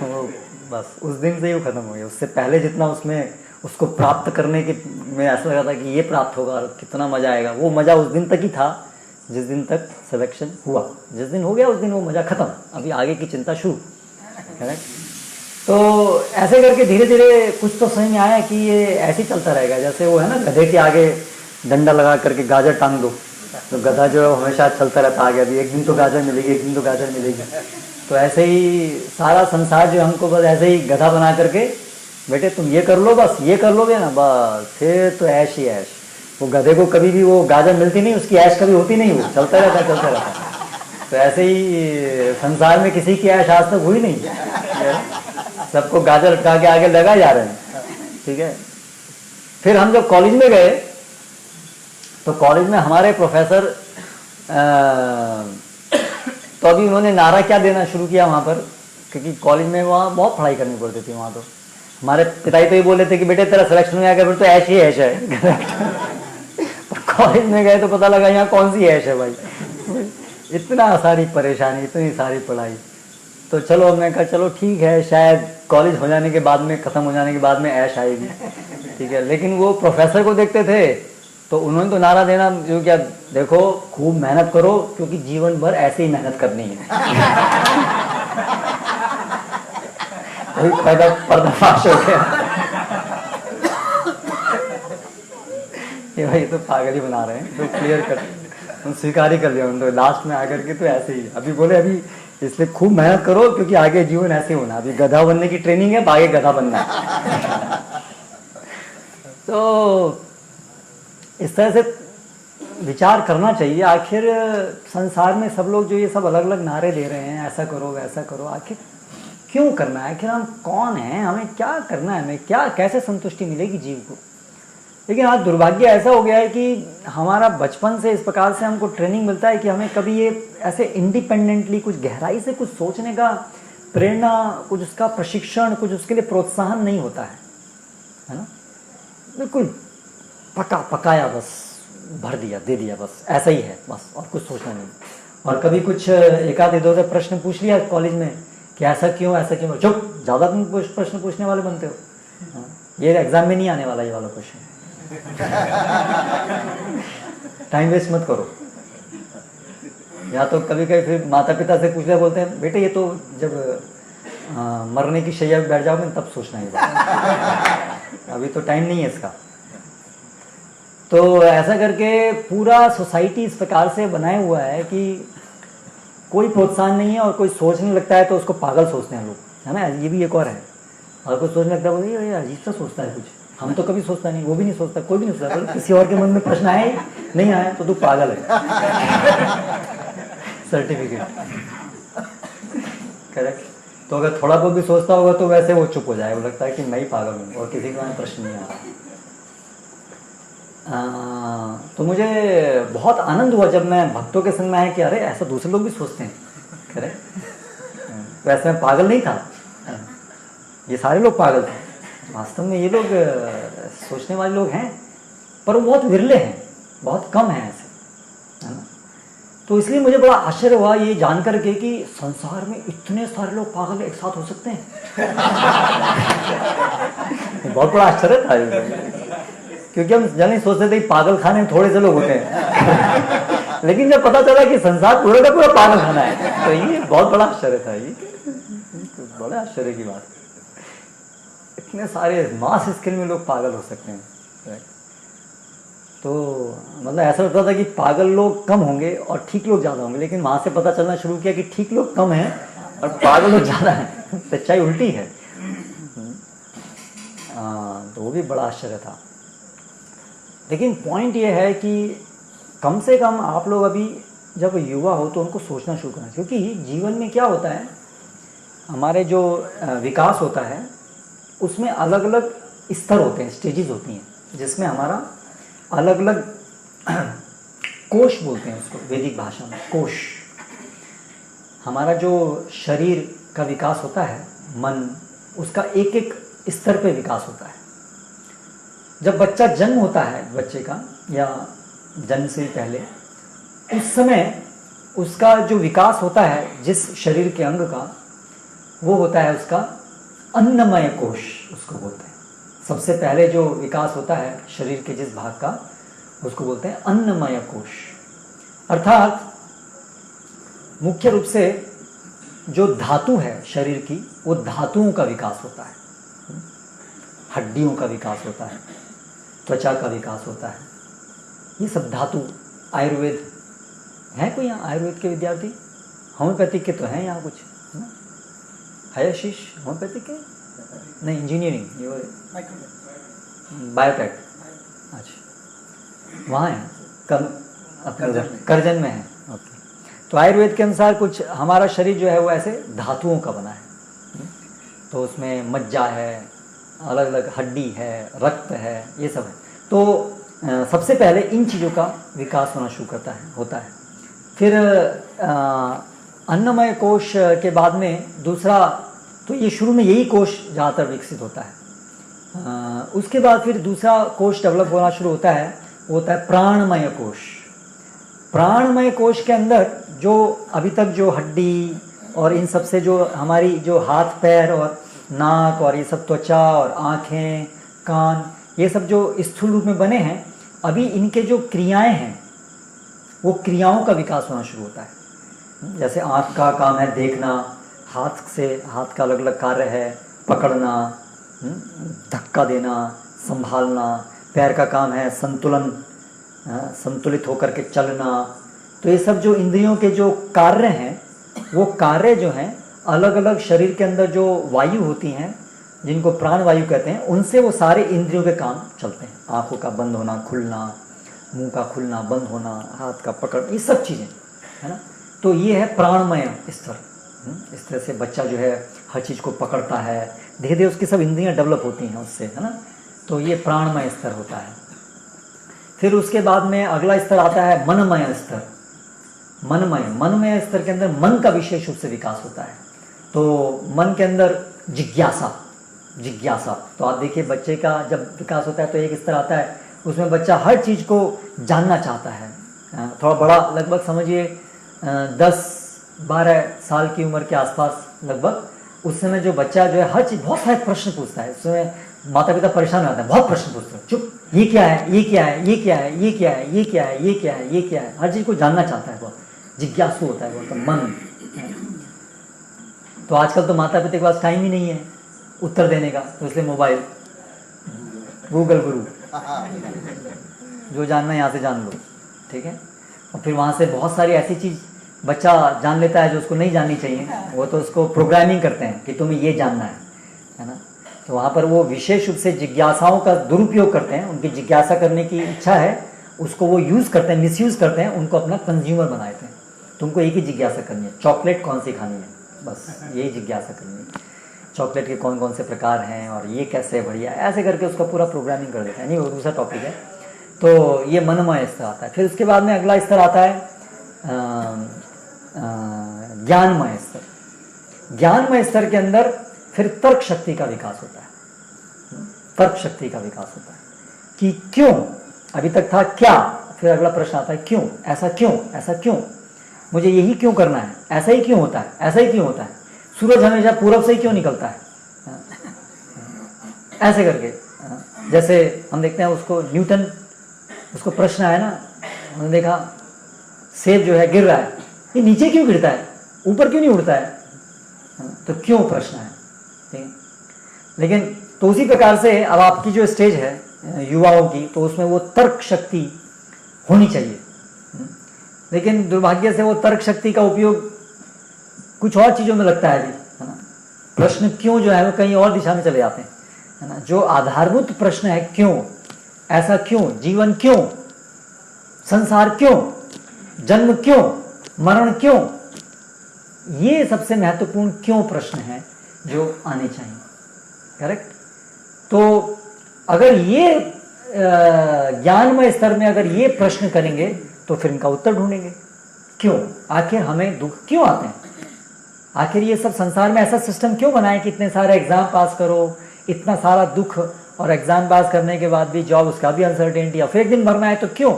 वो बस उस दिन से ही वो ख़त्म हो गया। उससे पहले जितना उसमें उसको प्राप्त करने के में ऐसा लगा था कि ये प्राप्त होगा और कितना मज़ा आएगा, वो मज़ा उस दिन तक ही था जिस दिन तक सिलेक्शन हुआ। जिस दिन हो गया उस दिन वो मज़ा ख़त्म, अभी आगे की चिंता शुरू। करेक्ट। तो ऐसे करके धीरे धीरे कुछ तो समझ में आया कि ये ऐसे ही चलता रहेगा, जैसे वो है ना गधे के आगे डंडा लगा करके गाजर टांग दो तो गधा जो है हमेशा चलता रहता आगे, अभी एक दिन तो गाजर मिलेगी, एक दिन तो गाजर मिलेगी। तो ऐसे ही सारा संसार जो हमको बस ऐसे ही गधा बना करके, बेटे तुम ये कर लो, बस ये कर लोगे ना बस फिर तो ऐश ही ऐश। वो गधे को कभी भी वो गाजर मिलती नहीं, उसकी ऐश कभी होती नहीं, वो चलता रहता चलता रहता। तो ऐसे ही संसार में किसी की ऐश आज तक हुई नहीं, सबको गाजर लटका के आगे लगा जा रहे हैं। ठीक है। फिर हम जब कॉलेज में गए तो कॉलेज में हमारे प्रोफेसर तो अभी उन्होंने नारा क्या देना शुरू किया वहाँ पर, क्योंकि कॉलेज में वहाँ बहुत पढ़ाई करनी पड़ती थी। वहाँ तो हमारे पिताजी तो ये बोले थे कि बेटे तेरा सिलेक्शन में आ गया फिर तो ऐश ही ऐश है पर कॉलेज में गए तो पता लगा यहाँ कौन सी ऐश है भाई, इतना सारी परेशानी, इतनी सारी पढ़ाई। तो चलो मैं कहा चलो ठीक है, शायद कॉलेज हो जाने के बाद में, ख़त्म हो जाने के बाद में ऐश आएगी। ठीक है। लेकिन वो प्रोफेसर को देखते थे तो उन्होंने तो नारा देना जो क्या, देखो खूब मेहनत करो क्योंकि जीवन भर ऐसे ही मेहनत करनी है वही फायदा पर्दाफाश हो गया ये भाई तो पागल ही बना रहे हैं, तो क्लियर कर स्वीकार ही कर लिया उन्होंने लास्ट में आकर के। तो ऐसे ही अभी बोले अभी इसलिए खूब मेहनत करो क्योंकि आगे जीवन ऐसे होना, अभी गधा बनने की ट्रेनिंग है, आगे गधा बनना है तो इस तरह से विचार करना चाहिए। आखिर संसार में सब लोग जो ये सब अलग अलग नारे दे रहे हैं, ऐसा करो वैसा करो, आखिर क्यों करना है? आखिर हम कौन हैं, हमें क्या करना है, हमें क्या कैसे संतुष्टि मिलेगी जीव को? लेकिन आज दुर्भाग्य ऐसा हो गया है कि हमारा बचपन से इस प्रकार से हमको ट्रेनिंग मिलता है कि हमें कभी ये ऐसे इंडिपेंडेंटली कुछ गहराई से कुछ सोचने का प्रेरणा, कुछ उसका प्रशिक्षण, कुछ उसके लिए प्रोत्साहन नहीं होता है ना। बिल्कुल पकाया बस, भर दिया, दे दिया, बस ऐसा ही है बस, और कुछ सोचना नहीं। और कभी कुछ एक आध इधर उधर प्रश्न पूछ लिया कॉलेज में कि ऐसा क्यों ऐसा क्यों, चुप, ज़्यादा तुम प्रश्न पूछने वाले बनते हो, ये एग्जाम में नहीं आने वाला ये वाला क्वेश्चन टाइम वेस्ट मत करो। या तो कभी कभी फिर माता पिता से पूछ लिया, बोलते हैं बेटे ये तो जब मरने की शैया पे बैठ जाओगे तब सोचना है अभी तो टाइम नहीं है इसका। तो ऐसा करके पूरा सोसाइटी इस प्रकार से बनाया हुआ है कि कोई प्रोत्साहन नहीं है, और कोई सोचने लगता है तो उसको पागल सोचते हैं लोग, है ना। ये भी एक और है, और कोई सोचने लगता है बोले ये अजीब सा सोचता है कुछ, हम तो कभी सोचता नहीं, वो भी नहीं सोचता, कोई भी नहीं सोचता। तो किसी और के मन में प्रश्न आए नहीं आया तो तू पागल है सर्टिफिकेट करेक्ट। तो अगर थोड़ा बहुत भी सोचता होगा तो वैसे वो चुप हो जाए, वो लगता है कि मैं ही पागल हूँ और किसी का प्रश्न नहीं आ रहा। तो मुझे बहुत आनंद हुआ जब मैं भक्तों के संग में आया कि अरे ऐसा दूसरे लोग भी सोचते हैं, करेक्ट। तो ऐसे में पागल नहीं था, ये सारे लोग पागल थे। वास्तव में ये लोग सोचने वाले लोग हैं, पर वो बहुत विरले हैं, बहुत कम हैं ऐसे, है ना। तो इसलिए मुझे बड़ा आश्चर्य हुआ ये जानकर के कि संसार में इतने सारे लोग पागल एक साथ हो सकते हैं बहुत बड़ा आश्चर्य था क्योंकि हम जल्दी सोचते थे पागल खाने में थोड़े से लोग होते हैं लेकिन जब पता चला कि संसार पूरा का पूरा पागल खाना है तो ये बहुत बड़ा आश्चर्य था। ये बड़ा आश्चर्य की बात, इतने सारे मास स्केल में लोग पागल हो सकते हैं। तो मतलब ऐसा लगता था कि पागल लोग कम होंगे और ठीक लोग ज़्यादा होंगे, लेकिन वहाँ से पता चलना शुरू किया कि ठीक लोग कम हैं और पागल लोग ज़्यादा हैं। सच्चाई उल्टी है। तो वो भी बड़ा आश्चर्य था। लेकिन पॉइंट ये है कि कम से कम आप लोग अभी जब युवा हो तो उनको सोचना शुरू करना, क्योंकि जीवन में क्या होता है, हमारे जो विकास होता है उसमें अलग अलग स्तर होते हैं, स्टेजेस होती हैं, जिसमें हमारा अलग अलग कोश बोलते हैं उसको वैदिक भाषा में, कोश। हमारा जो शरीर का विकास होता है, मन, उसका एक एक स्तर पे विकास होता है। जब बच्चा जन्म होता है बच्चे का, या जन्म से पहले, उस समय उसका जो विकास होता है जिस शरीर के अंग का, वो होता है उसका अन्नमय कोश, उसको बोलते हैं। सबसे पहले जो विकास होता है शरीर के जिस भाग का, उसको बोलते हैं अन्नमय कोश। अर्थात मुख्य रूप से जो धातु है शरीर की, वो धातुओं का विकास होता है, हड्डियों का विकास होता है, त्वचा का विकास होता है, ये सब धातु। आयुर्वेद है कोई यहाँ आयुर्वेद के विद्यार्थी? होम्योपैथिक के तो हैं यहाँ कुछ, है ना? है आशीष होम्योपैथिक के? नहीं, इंजीनियरिंग, ये बायोटेक, अच्छा वहाँ है, अपने करजन में है। ओके, तो आयुर्वेद के अनुसार कुछ हमारा शरीर जो है वो ऐसे धातुओं का बना है। तो उसमें मज्जा है, अलग अलग हड्डी है, रक्त है, ये सब है। तो सबसे पहले इन चीज़ों का विकास होना शुरू होता है। फिर अन्नमय कोश के बाद में दूसरा, तो ये शुरू में यही कोश ज़्यादातर विकसित होता है। उसके बाद फिर दूसरा कोश डेवलप होना शुरू होता है, वो होता है प्राणमय कोश। प्राणमय कोश के अंदर जो अभी तक जो हड्डी और इन सब से जो हमारी जो हाथ पैर और नाक और ये सब त्वचा और आँखें, कान, ये सब जो स्थूल रूप में बने हैं, अभी इनके जो क्रियाएं हैं वो क्रियाओं का विकास होना शुरू होता है। जैसे आँख का काम है देखना, हाथ से हाथ का अलग अलग कार्य है पकड़ना, धक्का देना, संभालना। पैर का काम है संतुलन, संतुलित होकर के चलना। तो ये सब जो इंद्रियों के जो कार्य हैं, वो कार्य जो हैं अलग अलग शरीर के अंदर जो वायु होती हैं, जिनको प्राण वायु कहते हैं, उनसे वो सारे इंद्रियों के काम चलते हैं। आँखों का बंद होना खुलना, मुंह का खुलना बंद होना, हाथ का पकड़, ये सब चीज़ें, है ना। तो ये है प्राणमय स्तर। इस तरह से बच्चा जो है हर चीज़ को पकड़ता है, धीरे धीरे उसकी सब इंद्रियां डेवलप होती हैं उससे, है ना। तो ये प्राणमय स्तर होता है। फिर उसके बाद में अगला स्तर आता है मनमय स्तर। मनमय स्तर के अंदर मन का विशेष रूप से विकास होता है। तो मन के अंदर जिज्ञासा। तो आप देखिए बच्चे का जब विकास होता है तो एक स्तर आता है, उसमें बच्चा हर चीज़ को जानना चाहता है। थोड़ा बड़ा, लगभग समझिए 10-12 साल की उम्र के आसपास लगभग, उस समय जो बच्चा जो है हर चीज़, बहुत सारे प्रश्न पूछता है। उस समय माता पिता परेशान हो जाते हैं, बहुत प्रश्न पूछते हैं, चुप, ये क्या है, ये क्या है, ये क्या है, ये क्या है, ये क्या है, ये क्या है, ये क्या है, हर चीज़ को जानना चाहता है, बहुत जिज्ञासु होता है बहुत मन। तो आजकल तो माता पिता के पास टाइम ही नहीं है उत्तर देने का, तो इसलिए मोबाइल, गूगल गुरु, जो जानना है यहाँ से जान लो, ठीक है। और फिर वहाँ से बहुत सारी ऐसी चीज़ बच्चा जान लेता है जो उसको नहीं जाननी चाहिए। वो तो उसको प्रोग्रामिंग करते हैं कि तुम्हें ये जानना है ना। तो वहाँ पर वो विशेष रूप से जिज्ञासाओं का दुरुपयोग करते हैं। उनकी जिज्ञासा करने की इच्छा है, उसको वो यूज़ करते हैं, मिसयूज़ करते हैं, उनको अपना कंज्यूमर बना देते हैं। तुमको एक ही जिज्ञासा करनी है, चॉकलेट कौन सी खानी है, बस यही जिज्ञासा करनी है। चॉकलेट के कौन कौन से प्रकार हैं और ये कैसे बढ़िया है, ऐसे करके उसका पूरा प्रोग्रामिंग कर देते हैं। नहीं, वो दूसरा टॉपिक है। तो ये मनमय स्तर आता है। फिर उसके बाद में अगला स्तर आता है ज्ञानमय स्तर। ज्ञानमय स्तर के अंदर फिर तर्क शक्ति का विकास होता है। तर्क शक्ति का विकास होता है कि क्यों, अभी तक था क्या, फिर अगला प्रश्न आता है क्यों, ऐसा क्यों, ऐसा क्यों, मुझे यही क्यों करना है, ऐसा ही क्यों होता है, ऐसा ही क्यों होता है, सूरज हमेशा पूरब से ही क्यों निकलता है, ऐसे करके। जैसे हम देखते हैं उसको न्यूटन, उसको प्रश्न है ना, हमने देखा सेब जो है गिर रहा है, ये नीचे क्यों गिरता है, ऊपर क्यों नहीं उड़ता है, तो क्यों प्रश्न है, ठीक है। लेकिन तो उसी प्रकार से अब आपकी जो स्टेज है युवाओं की, तो उसमें वो तर्क शक्ति होनी चाहिए। लेकिन दुर्भाग्य से वो तर्क शक्ति का उपयोग कुछ और चीज़ों में लगता है अभी, है ना। प्रश्न क्यों जो है वो कहीं और दिशा में चले जाते हैं, है ना। जो आधारभूत प्रश्न है क्यों, ऐसा क्यों, जीवन क्यों, संसार क्यों, जन्म क्यों, मरण क्यों, ये सबसे महत्वपूर्ण क्यों प्रश्न है जो आने चाहिए। करेक्ट। तो अगर ये ज्ञानमय स्तर में अगर ये प्रश्न करेंगे तो फिर इनका उत्तर ढूंढेंगे। क्यों, आखिर हमें दुख क्यों आते हैं, आखिर ये सब संसार में ऐसा सिस्टम क्यों बना है कि इतने सारे एग्जाम पास करो, इतना सारा दुख, और एग्जाम पास करने के बाद भी जॉब, उसका भी अनसर्टेनिटी, और फिर एक दिन मरना है तो क्यों,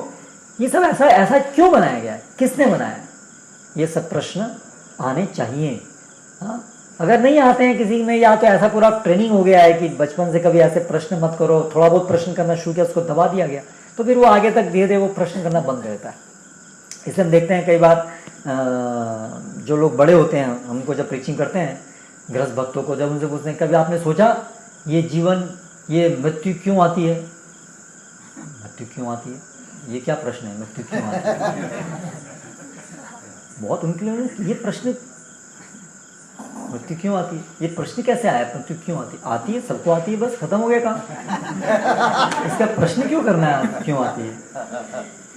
ये सब ऐसा ऐसा क्यों बनाया गया है, किसने बनाया, ये सब प्रश्न आने चाहिए। हाँ, अगर नहीं आते हैं किसी में, या तो ऐसा पूरा ट्रेनिंग हो गया है कि बचपन से कभी ऐसे प्रश्न मत करो, थोड़ा बहुत प्रश्न करना शुरू किया, उसको दबा दिया गया, तो फिर वो आगे तक धीरे धीरे वो प्रश्न करना बंद कर देता है। इसलिए हम देखते हैं कई बार जो लोग बड़े होते हैं, हमको जब प्रीचिंग करते हैं गृहस्थ भक्तों को, जब उनसे पूछते हैं कभी आपने सोचा ये जीवन, ये मृत्यु क्यों आती है, मृत्यु क्यों आती है, ये क्या प्रश्न है, मृत्यु क्यों आती है। बहुत उनके लिए ये प्रश्न, मृत्यु क्यों आती है, ये प्रश्न कैसे आया, मृत्यु क्यों आती है, सबको आती है, बस खत्म हो गया काम। इसका प्रश्न क्यों करना है, क्यों आती है,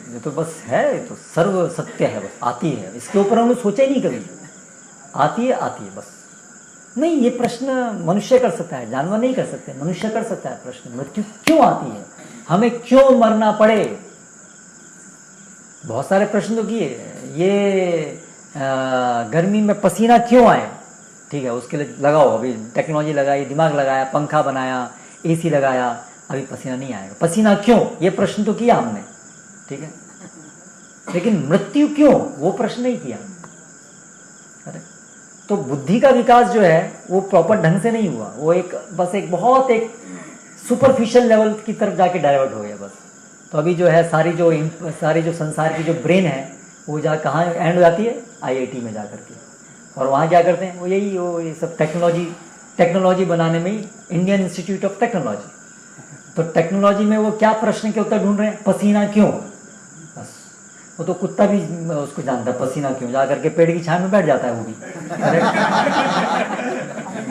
ये तो बस है, ये तो सर्व सत्य है, बस आती है, इसके ऊपर हमने सोचा ही नहीं कभी, आती है बस। नहीं, ये प्रश्न मनुष्य कर सकता है, जानवर नहीं कर सकते, मनुष्य कर सकता है प्रश्न, मृत्यु क्यों आती है, हमें क्यों मरना पड़े। बहुत सारे प्रश्न तो किए, ये गर्मी में पसीना क्यों आए, ठीक है, उसके लिए लगाओ, अभी टेक्नोलॉजी लगाई, दिमाग लगाया, पंखा बनाया, एसी लगाया, अभी पसीना नहीं आएगा, पसीना क्यों, ये प्रश्न तो किया हमने, ठीक है, लेकिन मृत्यु क्यों, वो प्रश्न नहीं किया। अरे तो बुद्धि का विकास जो है वो प्रॉपर ढंग से नहीं हुआ, वो एक बस एक बहुत एक सुपरफिशियल लेवल की तरफ जाके डाइवर्ट हो गया बस। तो अभी जो है सारी जो संसार की जो ब्रेन है वो कहाँ एंड हो जाती है, आईआईटी में जा करके, और वहाँ क्या करते हैं, वो ये सब टेक्नोलॉजी बनाने में, इंडियन इंस्टीट्यूट ऑफ टेक्नोलॉजी, तो टेक्नोलॉजी में वो क्या प्रश्न के उत्तर ढूंढ रहे हैं, पसीना क्यों, बस। वो तो कुत्ता भी उसको जानता है पसीना क्यों, जा करके पेड़ की छांव में बैठ जाता है वो भी।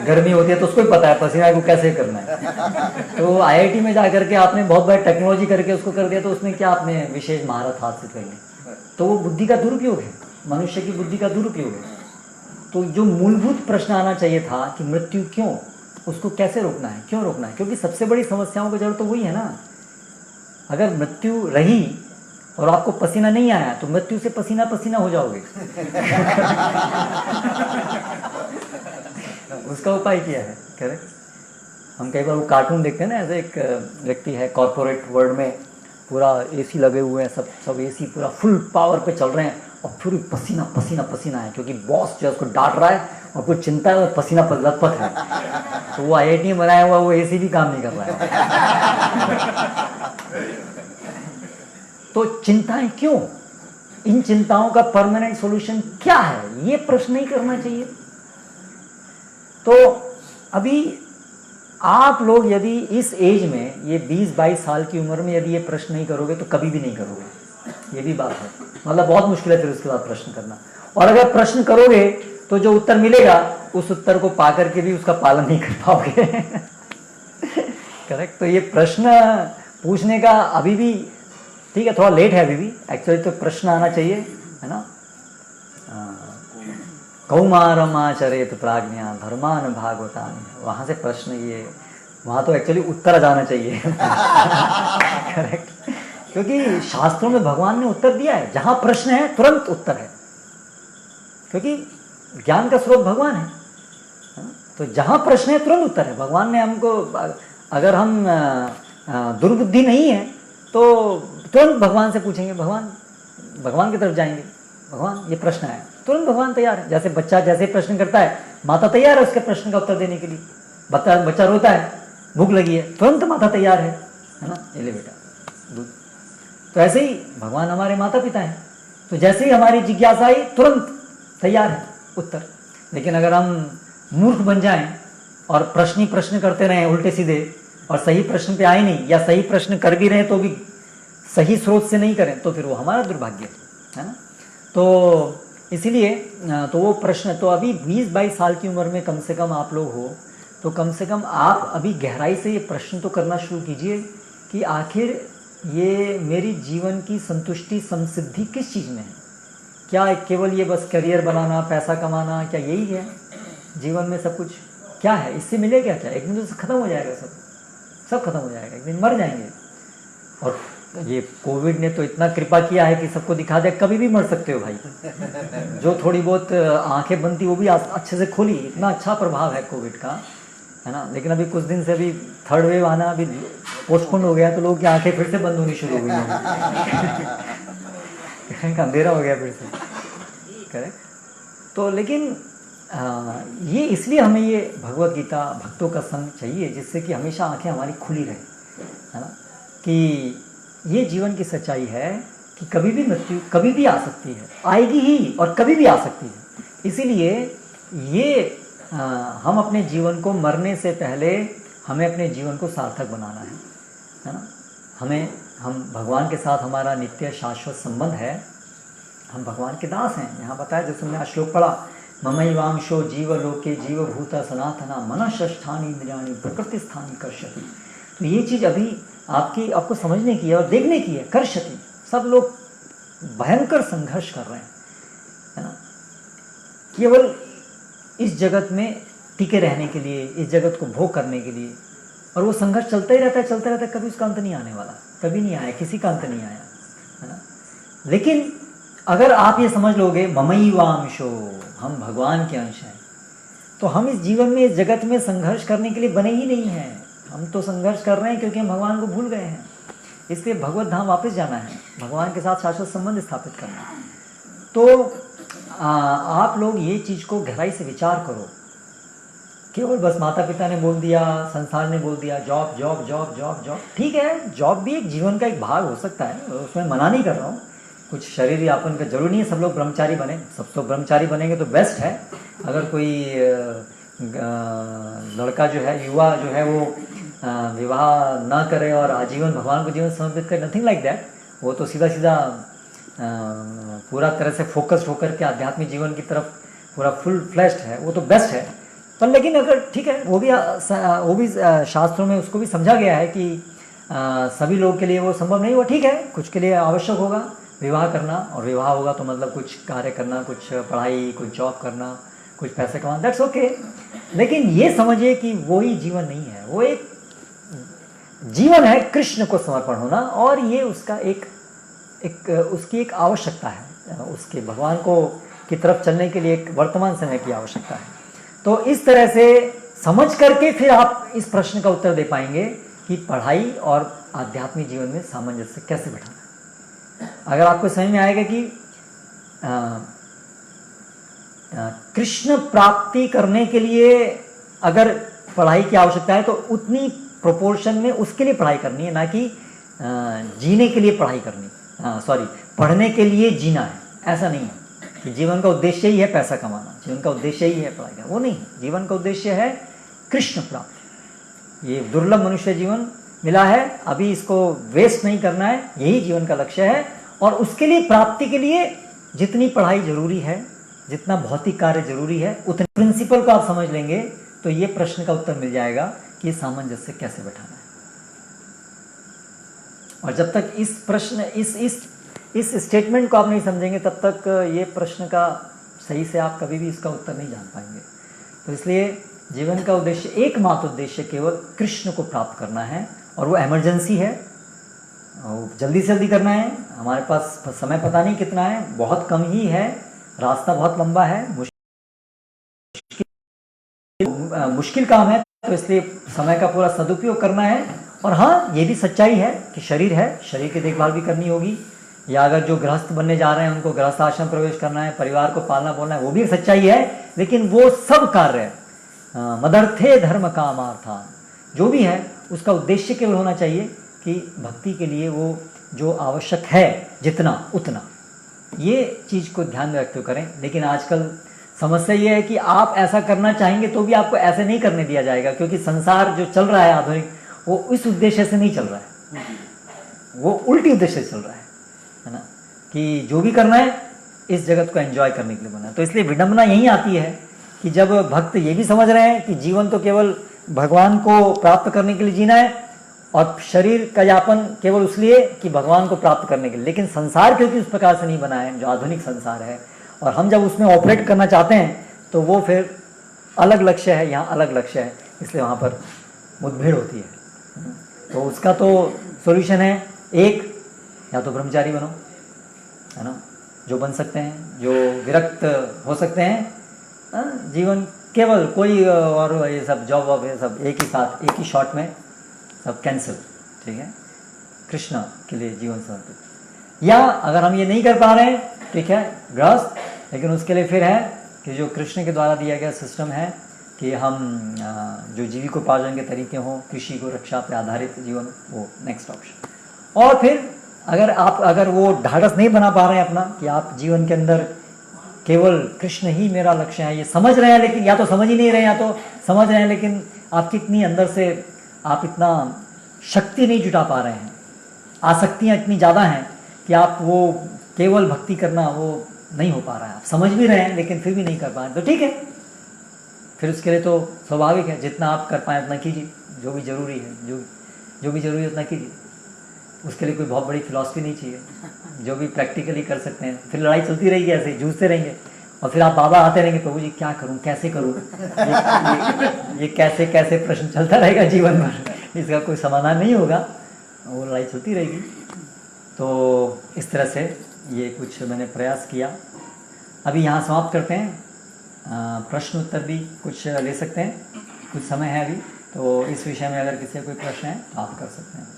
गर्मी होती है तो उसको ही पता है पसीना को कैसे करना है। तो आईआईटी में जा करके आपने बहुत बड़ी टेक्नोलॉजी करके उसको कर दिया, तो उसमें क्या आपने विशेष महारत हासिल कर ली, तो वो बुद्धि का दुरुपयोग है, मनुष्य की बुद्धि का दुरुपयोग है। तो जो मूलभूत प्रश्न आना चाहिए था कि मृत्यु क्यों, उसको कैसे रोकना है, क्यों रोकना है, क्योंकि सबसे बड़ी समस्याओं का जड़ तो वही है ना। अगर मृत्यु रही और आपको पसीना नहीं आया तो मृत्यु से पसीना पसीना हो जाओगे। उसका उपाय क्या है, करेक्ट। हम कई बार वो कार्टून देखते हैं ना, ऐसे एक व्यक्ति है कॉर्पोरेट वर्ल्ड में, पूरा एसी लगे हुए हैं, सब एसी पूरा फुल पावर पे चल रहे हैं, और फिर पसीना पसीना पसीना है, क्योंकि बॉस जो है उसको डांट रहा है और कुछ चिंता है और पसीना लथपथ है। तो वो आईआईटी में बनाया हुआ वो एसी भी काम नहीं कर रहा है। तो चिंताएं क्यों, इन चिंताओं का परमानेंट सॉल्यूशन क्या है, ये प्रश्न नहीं करना चाहिए। तो अभी आप लोग यदि इस एज में, ये 20-22 साल की उम्र में यदि ये प्रश्न नहीं करोगे तो कभी भी नहीं करोगे, ये भी बात है। मतलब बहुत मुश्किल है फिर उसके बाद प्रश्न करना, और अगर प्रश्न करोगे तो जो उत्तर मिलेगा उस उत्तर को पा करके भी उसका पालन नहीं कर पाओगे। करेक्ट। तो ये प्रश्न पूछने का अभी भी ठीक है, थोड़ा लेट है अभी भी, एक्चुअली तो प्रश्न आना चाहिए, है ना। कौमारमाचरेत प्राज्ञा धर्मान भागवतान, वहाँ से प्रश्न, ये वहाँ तो एक्चुअली उत्तर आ जाना चाहिए। करेक्ट। क्योंकि शास्त्रों में भगवान ने उत्तर दिया है, जहाँ प्रश्न है तुरंत उत्तर है, क्योंकि ज्ञान का स्रोत भगवान है। तो जहाँ प्रश्न है तुरंत उत्तर है। भगवान ने हमको, अगर हम दुर्बुद्धि नहीं है तो तुरंत भगवान से पूछेंगे, भगवान की तरफ जाएंगे, भगवान ये प्रश्न है, तुरंत भगवान तैयार है। जैसे बच्चा जैसे प्रश्न करता है, माता तैयार है उसके प्रश्न का उत्तर देने के लिए। बच्चा रोता है, भूख लगी है, तुरंत माता तैयार है ना, ये ले बेटा दूध। तो ऐसे ही भगवान हमारे माता पिता हैं, तो जैसे ही हमारी जिज्ञासा आई तुरंत तैयार है उत्तर। लेकिन अगर हम मूर्ख बन जाएं और प्रश्न करते रहें उल्टे सीधे, और सही प्रश्न पे आए नहीं, या सही प्रश्न कर भी रहे तो भी सही स्रोत से नहीं करें, तो फिर वो हमारा दुर्भाग्य है ना। तो इसीलिए तो वो प्रश्न, तो अभी 20-22 साल की उम्र में कम से कम आप लोग हो, तो कम से कम आप अभी गहराई से ये प्रश्न तो करना शुरू कीजिए कि आखिर ये मेरी जीवन की संतुष्टि समसिद्धि किस चीज़ में है? क्या केवल ये बस करियर बनाना, पैसा कमाना, क्या यही है जीवन में सब कुछ? क्या है, इससे मिलेगा क्या? एक दिन तो ख़त्म हो जाएगा, सब खत्म हो जाएगा, एक दिन मर जाएंगे। और ये कोविड ने तो इतना कृपा किया है कि सबको दिखा दिया कभी भी मर सकते हो भाई। जो थोड़ी बहुत आंखें बंद थी वो भी अच्छे से खोली, इतना अच्छा प्रभाव है कोविड का, है ना। लेकिन अभी कुछ दिन से अभी थर्ड वेव आना अभी पोस्टपोन हो गया, तो लोगों की आंखें फिर से बंद होनी शुरू हो गई हैं। अंधेरा हो गया फिर से, करेक्ट। तो लेकिन ये इसलिए हमें ये भगवत गीता, भक्तों का संग चाहिए, जिससे कि हमेशा आंखें हमारी खुली रहे, है ना। कि ये जीवन की सच्चाई है कि कभी भी मृत्यु कभी भी आ सकती है, आएगी ही, और कभी भी आ सकती है। इसीलिए ये हम अपने जीवन को मरने से पहले हमें अपने जीवन को सार्थक बनाना है ना। हम भगवान के साथ हमारा नित्य शाश्वत संबंध है, हम भगवान के दास हैं। यहाँ बताया, जैसे हमने श्लोक पढ़ा, ममैवांशो जीवलोके जीवभूता सनातना मनःष्ठानि इंद्रियाणि प्रकृति स्थानि कर्षति। तो ये चीज़ अभी आपको समझने की है और देखने की है। कर्षति, सब लोग भयंकर संघर्ष कर रहे हैं, है ना, केवल इस जगत में टिके रहने के लिए, इस जगत को भोग करने के लिए। और वो संघर्ष चलता ही रहता है, कभी उसका अंत नहीं आने वाला, कभी नहीं आया, किसी का अंत नहीं आया, है ना। लेकिन अगर आप ये समझ लोगे ममैवांशो, हम भगवान के अंश हैं, तो हम इस जीवन में, इस जगत में संघर्ष करने के लिए बने ही नहीं हैं। हम तो संघर्ष कर रहे हैं क्योंकि हम भगवान को भूल गए हैं। इसलिए भगवत धाम वापस जाना है, भगवान के साथ शाश्वत संबंध स्थापित करना है। तो आप लोग ये चीज़ को गहराई से विचार करो। केवल बस माता पिता ने बोल दिया, संसार ने बोल दिया, job job job job job, ठीक है, जॉब भी एक जीवन का एक भाग हो सकता है, उसमें मना नहीं कर रहा हूँ। कुछ शरीर यापन का जरूरी नहीं है सब लोग ब्रह्मचारी बने, सब तो ब्रह्मचारी बनेंगे तो बेस्ट है। अगर कोई लड़का जो है, युवा जो है, वो विवाह ना करे और आजीवन भगवान को जीवन समर्पित करे, नथिंग लाइक दैट। वो तो सीधा सीधा पूरा तरह से फोकस्ड होकर के आध्यात्मिक जीवन की तरफ पूरा फुल फ्लैश्ड है, वो तो बेस्ट है। पर लेकिन अगर ठीक है, वो भी शास्त्रों में उसको भी समझा गया है कि सभी लोगों के लिए वो संभव नहीं हुआ, ठीक है, कुछ के लिए आवश्यक होगा विवाह करना, और विवाह होगा तो मतलब कुछ कार्य करना, कुछ पढ़ाई, कुछ जॉब करना, कुछ पैसे कमाना, दैट्स ओके। लेकिन ये समझिए कि वो ही जीवन नहीं है, वो एक जीवन है कृष्ण को समर्पण होना, और ये उसका उसकी एक आवश्यकता है, उसके भगवान को की तरफ चलने के लिए एक वर्तमान समय की आवश्यकता है। तो इस तरह से समझ करके फिर आप इस प्रश्न का उत्तर दे पाएंगे कि पढ़ाई और आध्यात्मिक जीवन में सामंजस्य कैसे बैठाना है। अगर आपको समझ में आएगा कि कृष्ण प्राप्ति करने के लिए अगर पढ़ाई की आवश्यकता है तो उतनी प्रोपोर्शन में उसके लिए पढ़ाई करनी है, ना कि जीने के लिए पढ़ाई करनी, पढ़ने के लिए जीना है, ऐसा नहीं है कि जीवन का उद्देश्य ही है पैसा कमाना, जीवन का उद्देश्य ही है पढ़ाई करना, वो नहीं है। जीवन का उद्देश्य है कृष्ण प्राप्ति। ये दुर्लभ मनुष्य जीवन मिला है, अभी इसको वेस्ट नहीं करना है, यही जीवन का लक्ष्य है। और उसके लिए, प्राप्ति के लिए जितनी पढ़ाई जरूरी है, जितना भौतिक कार्य जरूरी है, उतने प्रिंसिपल को आप समझ लेंगे तो ये प्रश्न का उत्तर मिल जाएगा कि ये सामंजस्य कैसे बैठाना है। और जब तक इस प्रश्न इस स्टेटमेंट को आप नहीं समझेंगे, तब तक ये प्रश्न का सही से आप कभी भी इसका उत्तर नहीं जान पाएंगे। तो इसलिए जीवन का उद्देश्य, एकमात्र उद्देश्य केवल कृष्ण को प्राप्त करना है, और वो इमरजेंसी है, जल्दी से जल्दी करना है। हमारे पास समय पता नहीं कितना है, बहुत कम ही है, रास्ता बहुत लंबा है, मुश्किल काम है, तो इसलिए समय का पूरा सदुपयोग करना है। और हाँ, ये भी सच्चाई है कि शरीर है, शरीर की देखभाल भी करनी होगी, या अगर जो गृहस्थ बनने जा रहे हैं उनको गृहस्थ आश्रम प्रवेश करना है, परिवार को पालना बोलना है, वो भी सच्चाई है। लेकिन वो सब कार्य मदर्थे धर्म कामार्थान जो भी है, उसका उद्देश्य केवल होना चाहिए कि भक्ति के लिए वो जो आवश्यक है जितना उतना, ये चीज़ को ध्यान में रखते हुए करें। लेकिन आजकल समस्या ये है कि आप ऐसा करना चाहेंगे तो भी आपको ऐसे नहीं करने दिया जाएगा, क्योंकि संसार जो चल रहा है आधुनिक, वो इस उद्देश्य से नहीं चल रहा है, वो उल्टी उद्देश्य से चल रहा है ना, कि जो भी करना है इस जगत को एंजॉय करने के लिए बना है। तो इसलिए विडंबना यही आती है कि जब भक्त ये भी समझ रहे हैं कि जीवन तो केवल भगवान को प्राप्त करने के लिए जीना है, और शरीर का यापन केवल इसलिए कि भगवान को प्राप्त करने के लिए। लेकिन संसार क्योंकि उस प्रकार से नहीं बना है जो आधुनिक संसार है, और हम जब उसमें ऑपरेट करना चाहते हैं तो वो फिर अलग लक्ष्य है, यहाँ अलग लक्ष्य है, इसलिए वहाँ पर मुठभेड़ होती है। तो उसका तो सॉल्यूशन है एक, या तो ब्रह्मचारी बनो, है ना, जो बन सकते हैं, जो विरक्त हो सकते हैं, जीवन केवल कोई और ये सब जॉब वॉब ये सब एक ही साथ एक ही शॉट में सब कैंसिल, ठीक है, कृष्ण के लिए जीवन समर्पित। या अगर हम ये नहीं कर पा रहे हैं, ठीक है, गृहस्थ, लेकिन उसके लिए फिर है कि जो कृष्ण के द्वारा दिया गया सिस्टम है कि हम जो जीविकोपार्जन के तरीके हों, कृषि को रक्षा पे आधारित जीवन, वो नेक्स्ट ऑप्शन। और फिर अगर वो ढाढ़स नहीं बना पा रहे हैं अपना कि आप जीवन के अंदर केवल कृष्ण ही मेरा लक्ष्य है, ये समझ रहे हैं, लेकिन या तो समझ ही नहीं रहे हैं या तो समझ रहे हैं लेकिन आपकी इतनी अंदर से आप इतना शक्ति नहीं जुटा पा रहे हैं, आसक्तियाँ इतनी ज़्यादा हैं कि आप वो केवल भक्ति करना वो नहीं हो पा रहा है। आप समझ भी रहे हैं लेकिन फिर भी नहीं कर पा रहे, तो ठीक है, फिर उसके लिए तो स्वाभाविक है, जितना आप कर पाएँ उतना कीजिए, जो भी ज़रूरी है, जो भी ज़रूरी है उतना कीजिए। उसके लिए कोई बहुत बड़ी फिलॉसफी नहीं चाहिए, जो भी प्रैक्टिकली कर सकते हैं। फिर लड़ाई चलती रहेगी, ऐसे ही जूझते रहेंगे, और फिर आप बाबा आते रहेंगे, प्रभु जी क्या करूं, कैसे करूं, ये कैसे कैसे प्रश्न चलता रहेगा जीवन भर, इसका कोई समाधान नहीं होगा, वो लड़ाई चलती रहेगी। तो इस तरह से ये कुछ मैंने प्रयास किया। अभी यहाँ समाप्त करते हैं, प्रश्न उत्तर भी कुछ ले सकते हैं, कुछ समय है अभी, तो इस विषय में अगर किसी का कोई प्रश्न है तो आप कर सकते हैं।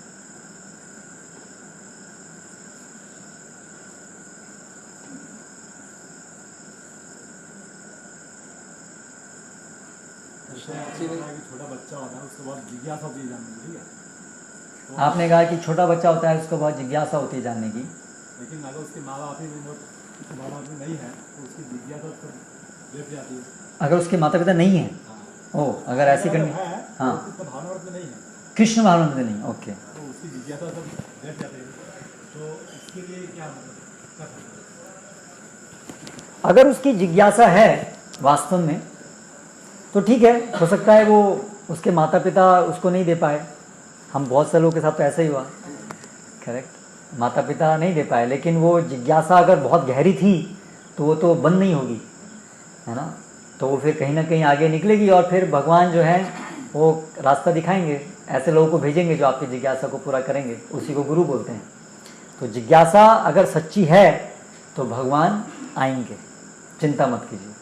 छोटा बच्चा होता है उसको बहुत जिज्ञासा होती है जानने की, ठीक है। आपने कहा कि छोटा बच्चा होता है उसको बहुत जिज्ञासा होती है जानने की, लेकिन अगर उसके माँ बाप ही नहीं है तो उसकी जिज्ञासा तो लेट जाती है। अगर उसके माता पिता नहीं हैं, ओ अगर ऐसी करनी, हाँ, भावनावर्त में नहीं है, कृष्ण भावना में नहीं, ओके, तो उसकी जिज्ञासा सब लेट जाती है। तो इसके लिए क्या कर सकते हैं? अगर उसकी जिज्ञासा है वास्तव में तो ठीक है, हो सकता है वो उसके माता पिता उसको नहीं दे पाए। हम बहुत से लोगों के साथ तो ऐसा ही हुआ, करेक्ट, माता पिता नहीं दे पाए, लेकिन वो जिज्ञासा अगर बहुत गहरी थी तो वो तो बंद नहीं होगी, है ना, तो वो फिर कहीं ना कहीं आगे निकलेगी, और फिर भगवान जो है वो रास्ता दिखाएंगे, ऐसे लोगों को भेजेंगे जो आपकी जिज्ञासा को पूरा करेंगे, उसी को गुरु बोलते हैं। तो जिज्ञासा अगर सच्ची है तो भगवान आएंगे, चिंता मत कीजिए।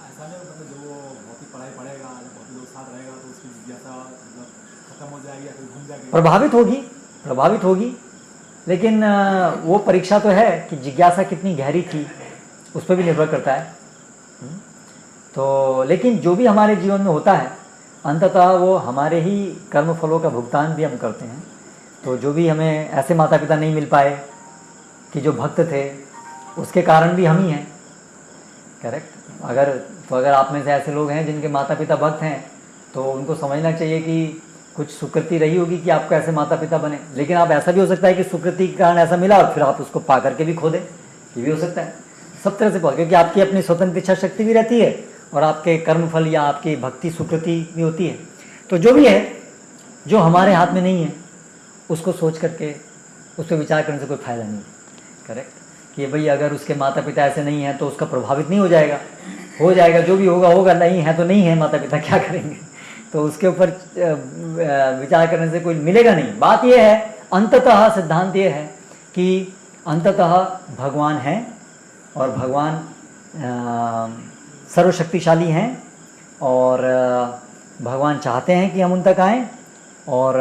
ऐसा नहीं मतलब जो बहुत ही पढ़ाई पढ़ेगा, बहुत ही लोग साथ रहेगा तो उसकी जिज्ञासा मतलब खत्म हो जाएगी या फिर घूम जाएगी, प्रभावित होगी, लेकिन वो परीक्षा तो है कि जिज्ञासा कितनी गहरी थी, उस पर भी निर्भर करता है। तो लेकिन जो भी हमारे जीवन में होता है अंततः वो हमारे ही कर्म फलों का भुगतान भी हम करते हैं। तो जो भी हमें ऐसे माता पिता नहीं मिल पाए कि जो भक्त थे, उसके कारण भी हम ही हैं, करेक्ट। अगर आप में से ऐसे लोग हैं जिनके माता पिता भक्त हैं तो उनको समझना चाहिए कि कुछ सुकृति रही होगी कि आपको ऐसे माता पिता बने। लेकिन आप ऐसा भी हो सकता है कि सुकृति के कारण ऐसा मिला और फिर आप उसको पा करके भी खो दें, ये भी हो सकता है। सब तरह से बहुत, क्योंकि आपकी अपनी स्वतंत्र इच्छा शक्ति भी रहती है और आपके कर्मफल या आपकी भक्ति सुकृति भी होती है। तो जो भी है, जो हमारे हाथ में नहीं है उसको सोच करके उस पर विचार करने से कोई फायदा नहीं है, करेक्ट। कि भाई अगर उसके माता पिता ऐसे नहीं हैं तो उसका प्रभावित नहीं हो जाएगा, जो भी होगा, नहीं है तो नहीं है, माता पिता क्या करेंगे, तो उसके ऊपर विचार करने से कोई मिलेगा नहीं। बात यह है, अंततः सिद्धांत ये है कि अंततः भगवान है और भगवान सर्वशक्तिशाली हैं और भगवान चाहते हैं कि हम उन तक आएँ, और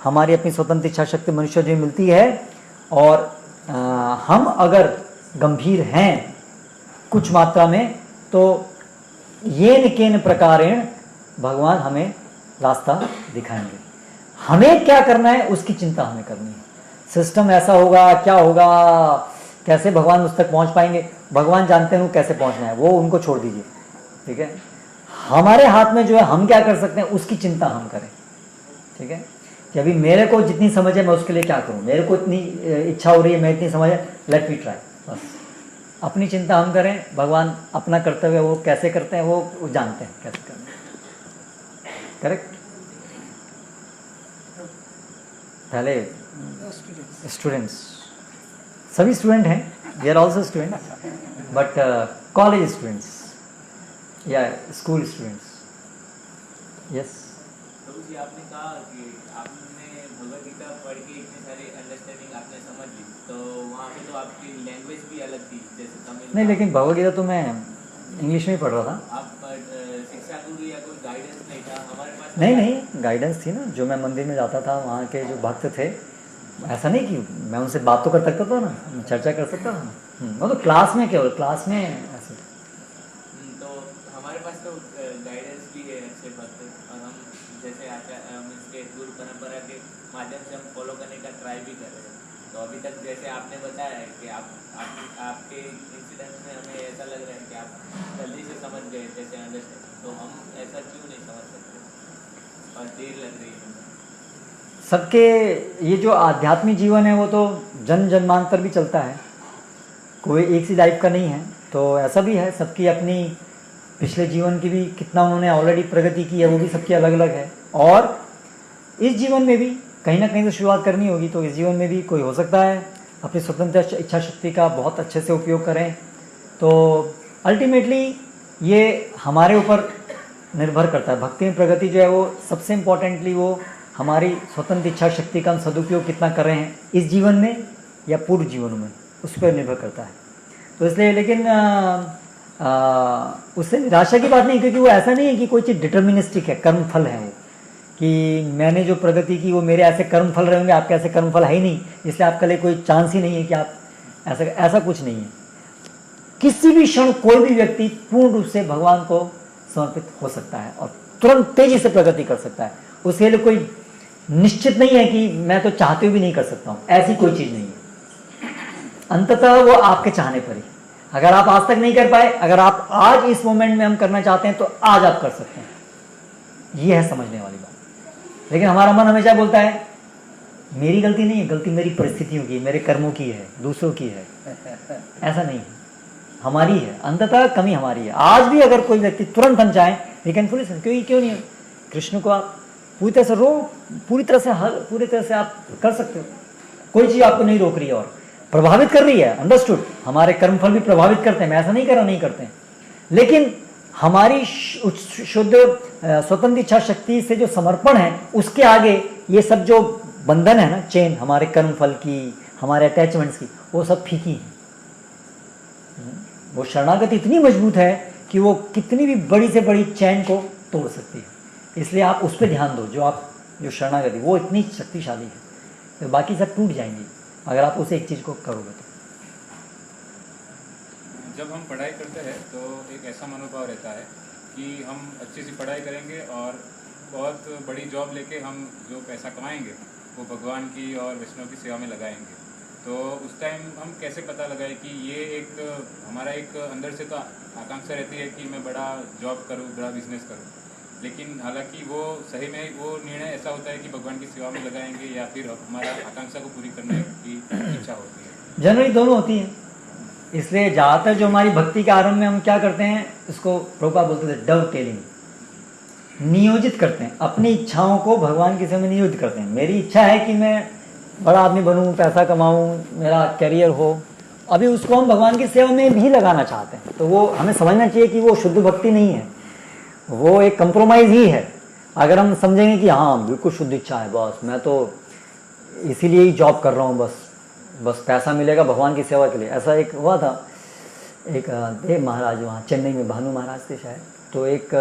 हमारी अपनी स्वतंत्र इच्छा शक्ति मनुष्य जो मिलती है, और हम अगर गंभीर हैं कुछ मात्रा में तो येन केन प्रकारेण भगवान हमें रास्ता दिखाएंगे। हमें क्या करना है उसकी चिंता हमें करनी है। सिस्टम ऐसा होगा, क्या होगा, कैसे भगवान उस तक पहुंच पाएंगे, भगवान जानते हैं वो कैसे पहुंचना है, वो उनको छोड़ दीजिए, ठीक है। हमारे हाथ में जो है हम क्या कर सकते हैं उसकी चिंता हम करें, ठीक है। कि अभी मेरे को जितनी समझ है मैं उसके लिए क्या करूं, मेरे को इतनी इच्छा हो रही है, मैं इतनी समझ है, लेट मी ट्राई, बस अपनी चिंता हम करें। भगवान अपना कर्तव्य वो कैसे करते हैं वो जानते हैं कैसे करना है। करेक्ट? पहले स्टूडेंट्स, सभी स्टूडेंट हैं, they are also students, but college students या school students. Yes. Prabhu ji, आपने कहा कि आपने भगवद गीता पढ़ के इतनी सारी अंडरस्टैंडिंग आपने समझ ली, तो वहाँ पे तो आपकी लैंग्वेज भी अलग थी, जैसे तमिल. नहीं, लेकिन भगवद गीता तो मैं इंग्लिश में ही पढ़ रहा था. आप शिक्षा गुरु या कोई गाइडेंस नहीं था हमारे पास? नहीं, गाइडेंस थी ना. जो मैं मंदिर में जाता था, वहाँ के जो भक्त थे, ऐसा नहीं कि मैं उनसे बात तो कर सकता था ना, चर्चा कर सकता था ना. वो तो क्लास में, केवल क्लास में ऐसे. तो हमारे पास तो गाइडेंस भी है अच्छे भक्त, और हम जैसे इसके गुरु परंपरा के माध्यम से हम फॉलो करने का ट्राई भी कर रहे हैं. तो अभी तक जैसे आपने बताया है कि आपके इंसिडेंट में हमें ऐसा लग रहा है कि आप जल्दी से समझ गए जैसे अंडरस्टैंड, तो हम ऐसा क्यों नहीं समझ सकते और देर लग रही है? सबके ये जो आध्यात्मिक जीवन है वो तो जन्म जन्मांतर भी चलता है, कोई एक सी लाइफ का नहीं है. तो ऐसा भी है, सबकी अपनी पिछले जीवन की भी कितना उन्होंने ऑलरेडी प्रगति की है, वो भी सबकी अलग अलग है. और इस जीवन में भी कहीं ना कहीं से शुरुआत करनी होगी. तो इस जीवन में भी कोई हो सकता है अपनी स्वतंत्र इच्छा शक्ति का बहुत अच्छे से उपयोग करें. तो अल्टीमेटली ये हमारे ऊपर निर्भर करता है. भक्ति में प्रगति जो है वो सबसे इम्पोर्टेंटली वो हमारी स्वतंत्र इच्छा शक्ति का हम सदुपयोग कितना कर रहे हैं इस जीवन में या पूर्व जीवन में, उस पर निर्भर करता है. तो इसलिए लेकिन उससे निराशा की बात नहीं, क्योंकि वो ऐसा नहीं है कि कोई चीज़ डिटर्मिनिस्टिक है, कर्मफल है वो, कि मैंने जो प्रगति की वो मेरे ऐसे कर्मफल रहेंगे, आपके ऐसे कर्मफल है ही नहीं, इसलिए आपके लिए कोई चांस ही नहीं है कि आप ऐसा कुछ नहीं है. किसी भी क्षण कोई भी व्यक्ति पूर्ण रूप से भगवान को समर्पित हो सकता है और तुरंत तेजी से प्रगति कर सकता है. उसके लिए कोई निश्चित नहीं है कि मैं तो चाहते हुए भी नहीं कर सकता हूँ, ऐसी कोई चीज़ नहीं है. अंततः वो आपके चाहने पर ही. अगर आप आज तक नहीं कर पाए, अगर आप आज इस मोमेंट में हम करना चाहते हैं तो आज आप कर सकते हैं. ये है समझने वाली बात. लेकिन हमारा मन हमेशा बोलता है मेरी गलती नहीं है, गलती मेरी परिस्थितियों की, मेरे कर्मों की है, दूसरों की है. ऐसा नहीं है, हमारी है. अंततः कमी हमारी है. आज भी अगर कोई व्यक्ति तुरंत हम चाहें, वी कैन फुली, क्यों नहीं है. कृष्ण को आप पूरी तरह से पूरी तरह से आप कर सकते हो. कोई चीज़ आपको नहीं रोक रही है और प्रभावित कर रही है. अंडरस्टूड, हमारे कर्मफल भी प्रभावित करते हैं, मैं ऐसा नहीं कर रहा नहीं करते हैं, लेकिन हमारी शुद्ध स्वतंत्र इच्छा शक्ति से जो समर्पण है उसके आगे ये सब जो बंधन है ना, चेन हमारे कर्मफल की, हमारे अटैचमेंट्स की, वो सब फीकी है. वो शरणागति इतनी मजबूत है कि वो कितनी भी बड़ी से बड़ी चैन को तोड़ सकती है. इसलिए आप उस पर ध्यान दो. जो शरणागति वो इतनी शक्तिशाली है, तो बाकी सब टूट जाएंगी अगर आप उसे एक चीज़ को करोगे तो. जब हम पढ़ाई करते हैं तो एक ऐसा मनोभाव रहता है कि हम अच्छी सी पढ़ाई करेंगे और बहुत बड़ी जॉब लेके हम जो पैसा कमाएंगे वो भगवान की और वैष्णव की सेवा में लगाएंगे. तो उस टाइम हम कैसे पता लगाए कि ये एक हमारा एक अंदर से तो आकांक्षा रहती है कि मैं बड़ा जॉब करूँ, बड़ा बिजनेस करूँ, लेकिन हालांकि वो सही में वो निर्णय ऐसा होता है कि भगवान की सेवा में लगाएंगे या फिर हमारा आकांक्षा को पूरी करने की इच्छा होती है. जनरली दोनों होती है. इसलिए ज़्यादातर जो हमारी भक्ति के आरंभ में हम क्या करते हैं, इसको प्रभुपाद बोलते थे डव टेलिंग, नियोजित करते हैं. अपनी इच्छाओं को भगवान की सेवा में नियोजित करते हैं. मेरी इच्छा है कि मैं बड़ा आदमी बनूं, पैसा कमाऊं, मेरा करियर हो. अभी उसको हम भगवान की सेवा में भी लगाना चाहते हैं. तो वो हमें समझना चाहिए कि वो शुद्ध भक्ति नहीं है, वो एक कंप्रोमाइज़ ही है. अगर हम समझेंगे कि हाँ बिल्कुल शुद्ध इच्छा है, बस मैं तो इसीलिए ही जॉब कर रहा हूँ, बस पैसा मिलेगा भगवान की सेवा के लिए. ऐसा एक हुआ था, एक महाराज वहाँ चेन्नई में, भानु महाराज थे शायद. तो एक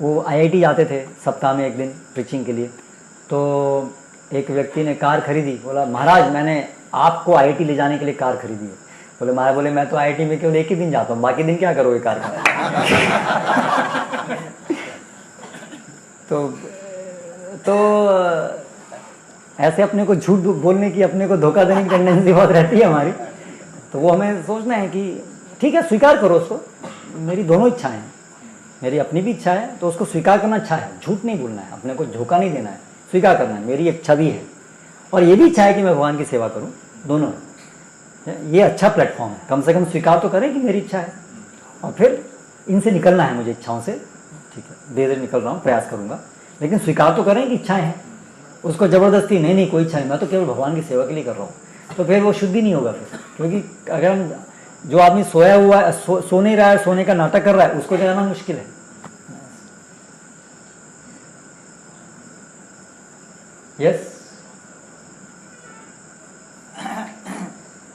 वो IIT जाते थे सप्ताह में एक दिन प्रीचिंग के लिए. तो एक व्यक्ति ने कार खरीदी. बोला महाराज मैंने आपको IIT ले जाने के लिए कार खरीदी है. बोले महाराज बोले मैं तो IIT में केवल एक ही दिन जाता हूँ, बाकी दिन क्या करोगे कार का. तो ऐसे अपने को झूठ बोलने की, अपने को धोखा देने की टेंडेंसी बहुत रहती है हमारी. तो वो हमें सोचना है कि ठीक है स्वीकार करो उसको, मेरी दोनों इच्छाएं हैं, मेरी अपनी भी इच्छा है तो उसको स्वीकार करना अच्छा है. झूठ नहीं बोलना है, अपने को धोखा नहीं देना है, स्वीकार करना है मेरी इच्छा भी है और ये भी इच्छा है कि मैं भगवान की सेवा करूं. दोनों ये अच्छा प्लेटफॉर्म है. कम से कम स्वीकार तो करें कि मेरी इच्छा है और फिर इनसे निकलना है मुझे इच्छाओं से. ठीक है धीरे धीरे निकल रहा हूँ, प्रयास करूँगा. लेकिन स्वीकार तो करें कि इच्छाएं हैं। उसको जबरदस्ती नहीं नहीं कोई इच्छा नहीं, मैं तो केवल भगवान की सेवा के लिए कर रहा हूँ, तो फिर वो शुद्धि नहीं होगा फिर। क्योंकि अगर हम जो आदमी सोया हुआ है, सो नहीं रहा है, सोने का नाटक कर रहा है, उसको जगाना मुश्किल है। यस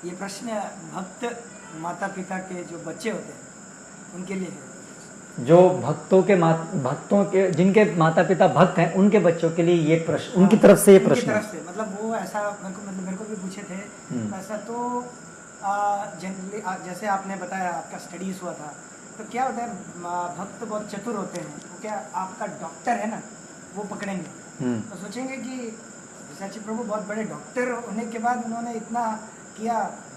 ये प्रश्न भक्त माता पिता के जो बच्चे होते हैं उनके लिए है। जो भक्तों के जिनके माता पिता भक्त हैं उनके बच्चों के लिए ये प्रश्न, उनकी तरफ से ये उनकी प्रश्न है। तरफ से मतलब वो ऐसा मेरे को भी पूछे थे ऐसा। तो जनरली जैसे आपने बताया आपका स्टडीज हुआ था, तो क्या होता है भक्त बहुत चतुर होते हैं, वो क्या आपका डॉक्टर है ना वो पकड़ेंगे तो सोचेंगे कि विशाची प्रभु बहुत बड़े डॉक्टर होने के बाद उन्होंने इतना किया,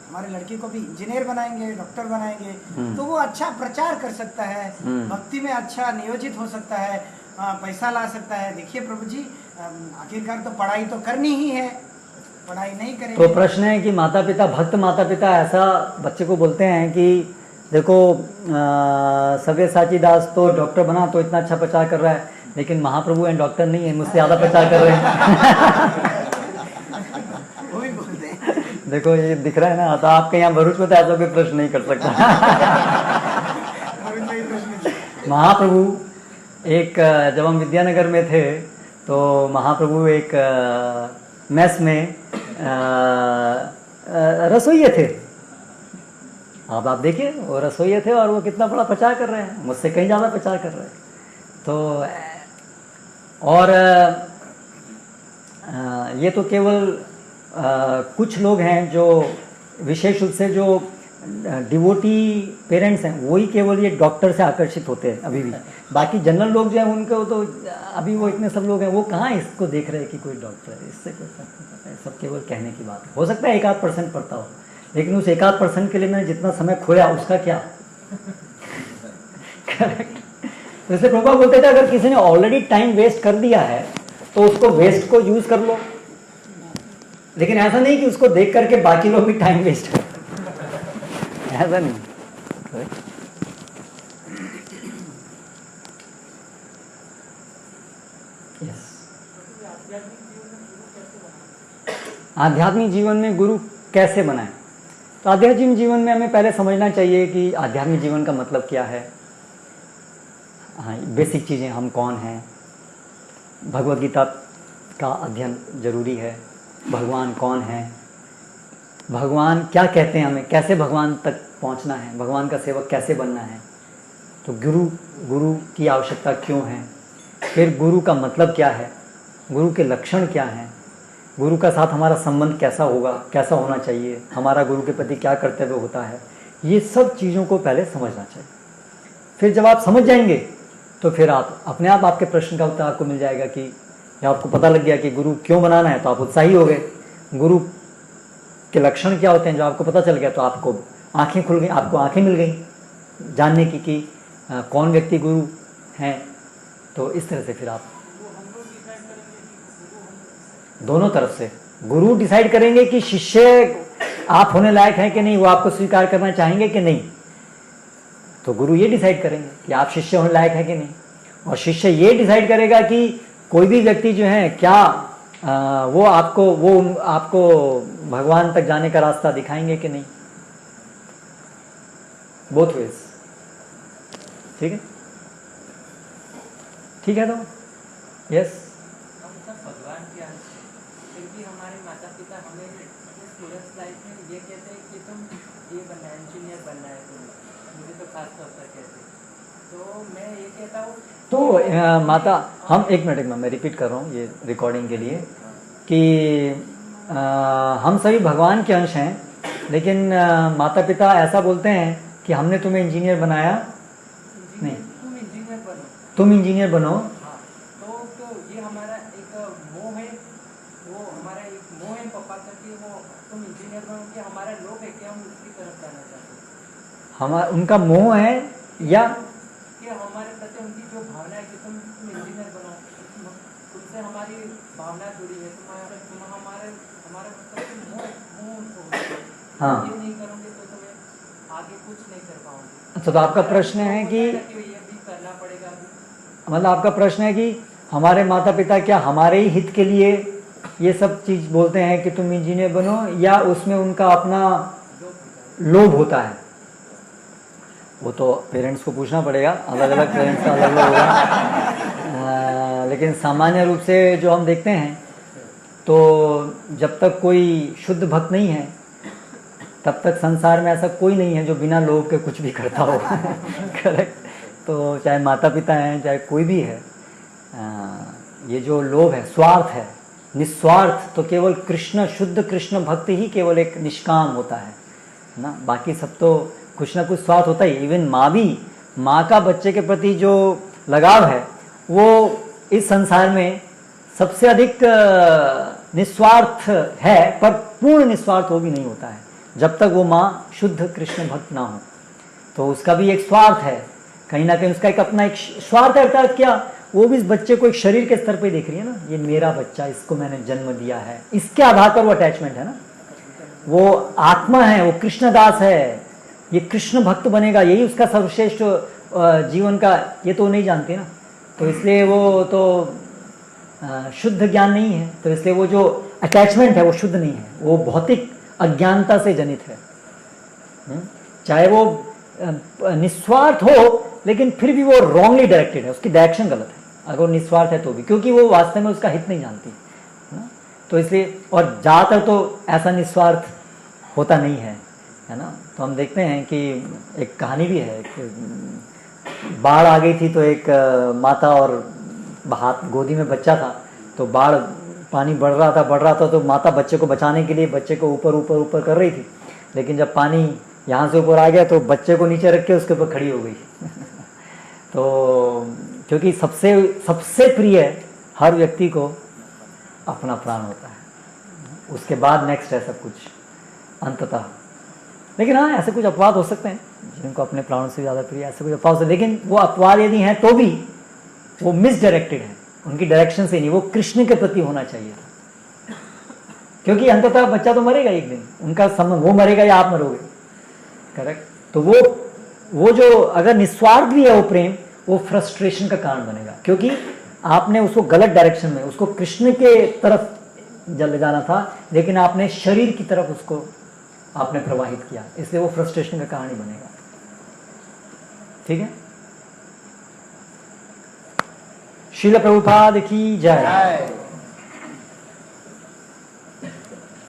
हमारे लड़की को भी इंजीनियर बनाएंगे, डॉक्टर बनाएंगे, तो वो अच्छा प्रचार कर सकता है, भक्ति में अच्छा नियोजित हो सकता है, पैसा ला सकता है। देखिए प्रभु जी आखिरकार तो पढ़ाई तो करनी ही है, पढ़ाई नहीं करेंगे। तो प्रश्न है कि माता पिता, भक्त माता पिता ऐसा बच्चे को बोलते हैं कि देखो सव्यसाची दास तो डॉक्टर बना तो इतना अच्छा प्रचार कर रहा है, लेकिन महाप्रभु एंड डॉक्टर नहीं है, मुझसे ज़्यादा प्रचार कर रहे हैं। वो भी बोलते हैं। देखो ये दिख रहा है ना, तो आपके यहाँ भरूच में तो ऐसा कोई प्रश्न नहीं कर सकता। महाप्रभु एक जब हम विद्यानगर में थे तो महाप्रभु एक मेस में रसोइये थे। अब आप देखिए वो रसोइये थे और वो कितना बड़ा प्रचार कर रहे हैं, मुझसे कहीं ज़्यादा प्रचार कर रहे हैं। तो और ये तो केवल कुछ लोग हैं जो विशेष रूप से जो डिवोटी पेरेंट्स हैं वही केवल ये डॉक्टर से आकर्षित होते हैं अभी भी। बाकी जनरल लोग जो हैं उनको तो अभी वो इतने सब लोग हैं वो कहाँ इसको देख रहे हैं कि कोई डॉक्टर है, इससे कोई फर्क नहीं पड़ता है। सब केवल कहने की बात है। हो सकता है 1-8% पड़ता हो, लेकिन उस 1-8% के लिए मैंने जितना समय खोया उसका क्या। तो इसलिए प्रभुपाद बोलते थे अगर किसी ने ऑलरेडी टाइम वेस्ट कर दिया है तो उसको वेस्ट को यूज कर लो, लेकिन ऐसा नहीं कि उसको देख करके बाकी लोग भी टाइम वेस्ट करें, ऐसा नहीं। यस, आध्यात्मिक जीवन में गुरु कैसे बनाएं? तो आध्यात्मिक जीवन में हमें पहले समझना चाहिए कि आध्यात्मिक जीवन का मतलब क्या है। हाँ, बेसिक चीज़ें, हम कौन हैं, भगवद गीता का अध्ययन जरूरी है, भगवान कौन है, भगवान क्या कहते हैं हमें, कैसे भगवान तक पहुंचना है, भगवान का सेवक कैसे बनना है, तो गुरु की आवश्यकता क्यों है, फिर गुरु का मतलब क्या है, गुरु के लक्षण क्या हैं, गुरु का साथ हमारा संबंध कैसा होगा, कैसा होना चाहिए, हमारा गुरु के प्रति क्या कर्तव्य होता है, ये सब चीज़ों को पहले समझना चाहिए। फिर जब आप समझ जाएंगे तो फिर आप अपने आप आपके प्रश्न का उत्तर आपको मिल जाएगा कि या आपको पता लग गया कि गुरु क्यों बनाना है, तो आप उत्साही हो गए। गुरु के लक्षण क्या होते हैं जो आपको पता चल गया तो आपको आंखें खुल गई, आपको आंखें मिल गई जानने की कि कौन व्यक्ति गुरु हैं। तो इस तरह से फिर आप दोनों तरफ से गुरु डिसाइड करेंगे कि शिष्य आप होने लायक हैं कि नहीं, वो आपको स्वीकार करना चाहेंगे कि नहीं, तो गुरु ये डिसाइड करेंगे कि आप शिष्य होने लायक है कि नहीं, और शिष्य ये डिसाइड करेगा कि कोई भी व्यक्ति जो है क्या वो आपको भगवान तक जाने का रास्ता दिखाएंगे कि नहीं। बोथ वेज, ठीक है, ठीक है। तो यस, हम सब भगवान के अंश हैं, फिर भी हमारे माता पिता हमें स्टूडेंट्स लाइफ में ये कहते हैं कि तुम ये बनना है, इंजीनियर बनना है तुम्हें, मुझे तो खास तौर पर कहते हैं। तो मैं ये कहता हूँ तो माता, हम एक मिनट मैं रिपीट कर रहा हूँ ये रिकॉर्डिंग के लिए कि हम सभी भगवान के अंश हैं, लेकिन माता पिता ऐसा बोलते हैं कि हमने तुम्हें इंजीनियर बनाया नहीं, तुम इंजीनियर बनो। हाँ, तो ये हमारा एक मोह है, वो हमारा एक मोह है पापा का कि वो तुम इंजीनियर बनो, कि हमारा लोग है कि हम उसकी तरफ जाना चाहते हैं। हमारा उनका मोह है या कि हमारे प्रति उनकी जो भावना है कि तुम इंजीनियर बनो, तुमसे हमारी भावना जुड़ी है, हमारा मतलब मोह हाँ, ये नहीं करोगे तो तुम्हें आगे कुछ नहीं कर पाओगे। अच्छा, तो आपका प्रश्न है कि ये भी करना पड़ेगा। मतलब आपका प्रश्न है कि हमारे माता पिता क्या हमारे ही हित के लिए ये सब चीज बोलते हैं कि तुम इंजीनियर बनो, या उसमें उनका अपना लोभ होता है? वो तो पेरेंट्स को पूछना पड़ेगा, अलग अलग पेरेंट्स का अलग अलग होगा। लेकिन सामान्य रूप से जो हम देखते हैं, तो जब तक कोई शुद्ध भक्त नहीं है तब तक संसार में ऐसा कोई नहीं है जो बिना लोभ के कुछ भी करता हो। करेक्ट? तो चाहे माता पिता हैं, चाहे कोई भी है, ये जो लोभ है, स्वार्थ है, निस्वार्थ तो केवल कृष्ण, शुद्ध कृष्ण भक्ति ही केवल एक निष्काम होता है ना। बाकी सब तो कुछ ना कुछ स्वार्थ होता ही। इवन माँ भी, माँ का बच्चे के प्रति जो लगाव है वो इस संसार में सबसे अधिक निस्वार्थ है, पर पूर्ण निस्वार्थ वो भी नहीं होता है जब तक वो माँ शुद्ध कृष्ण भक्त ना हो। तो उसका भी एक स्वार्थ है, कहीं ना कहीं उसका एक अपना एक स्वार्थ है। अर्थात क्या, वो भी इस बच्चे को एक शरीर के स्तर पे देख रही है ना, ये मेरा बच्चा, इसको मैंने जन्म दिया है, इसके आधार पर वो अटैचमेंट है ना। वो आत्मा है, वो कृष्णदास है, ये कृष्ण भक्त बनेगा, यही उसका सर्वश्रेष्ठ जीवन का, ये तो नहीं जानती ना। तो इसलिए वो तो शुद्ध ज्ञान नहीं है, तो इसलिए वो जो अटैचमेंट है वो शुद्ध नहीं है, वो भौतिक अज्ञानता से जनित है। चाहे वो निस्वार्थ हो, लेकिन फिर भी वो रॉन्गली डायरेक्टेड है, उसकी डायरेक्शन गलत है अगर वो निस्वार्थ है तो भी, क्योंकि वो वास्तव में उसका हित नहीं जानती ना। तो इसलिए, और ज़्यादातर तो ऐसा निस्वार्थ होता नहीं है ना। तो हम देखते हैं कि एक कहानी भी है, एक बाढ़ आ गई थी, तो एक माता और हाथ गोदी में बच्चा था, तो बाढ़ पानी बढ़ रहा था, तो माता बच्चे को बचाने के लिए बच्चे को ऊपर ऊपर ऊपर कर रही थी, लेकिन जब पानी यहाँ से ऊपर आ गया तो बच्चे को नीचे रख के उसके ऊपर खड़ी हो गई। तो क्योंकि सबसे प्रिय हर व्यक्ति को अपना प्राण होता है, उसके बाद नेक्स्ट है सब कुछ अंततः। लेकिन हाँ, ऐसे कुछ अपवाद हो सकते हैं जिनको अपने प्राणों से ज़्यादा प्रिय, ऐसे कुछ अपवाद हो सकते हैं, लेकिन वो अपवाद यदि हैं तो भी वो मिसडायरेक्टेड है, उनकी डायरेक्शन से नहीं, वो कृष्ण के प्रति होना चाहिए था। क्योंकि अंततः बच्चा तो मरेगा एक दिन, उनका संबंध, वो मरेगा या आप मरोगे। करेक्ट? तो वो जो अगर निस्वार्थ भी है वो प्रेम, वो फ्रस्ट्रेशन का कारण बनेगा, क्योंकि आपने उसको गलत डायरेक्शन में, उसको कृष्ण के तरफ जल जाना था, लेकिन आपने शरीर की तरफ उसको आपने प्रवाहित किया, इसलिए वो फ्रस्ट्रेशन का कारण ही बनेगा। ठीक है? श्रील प्रभुपाद की जय।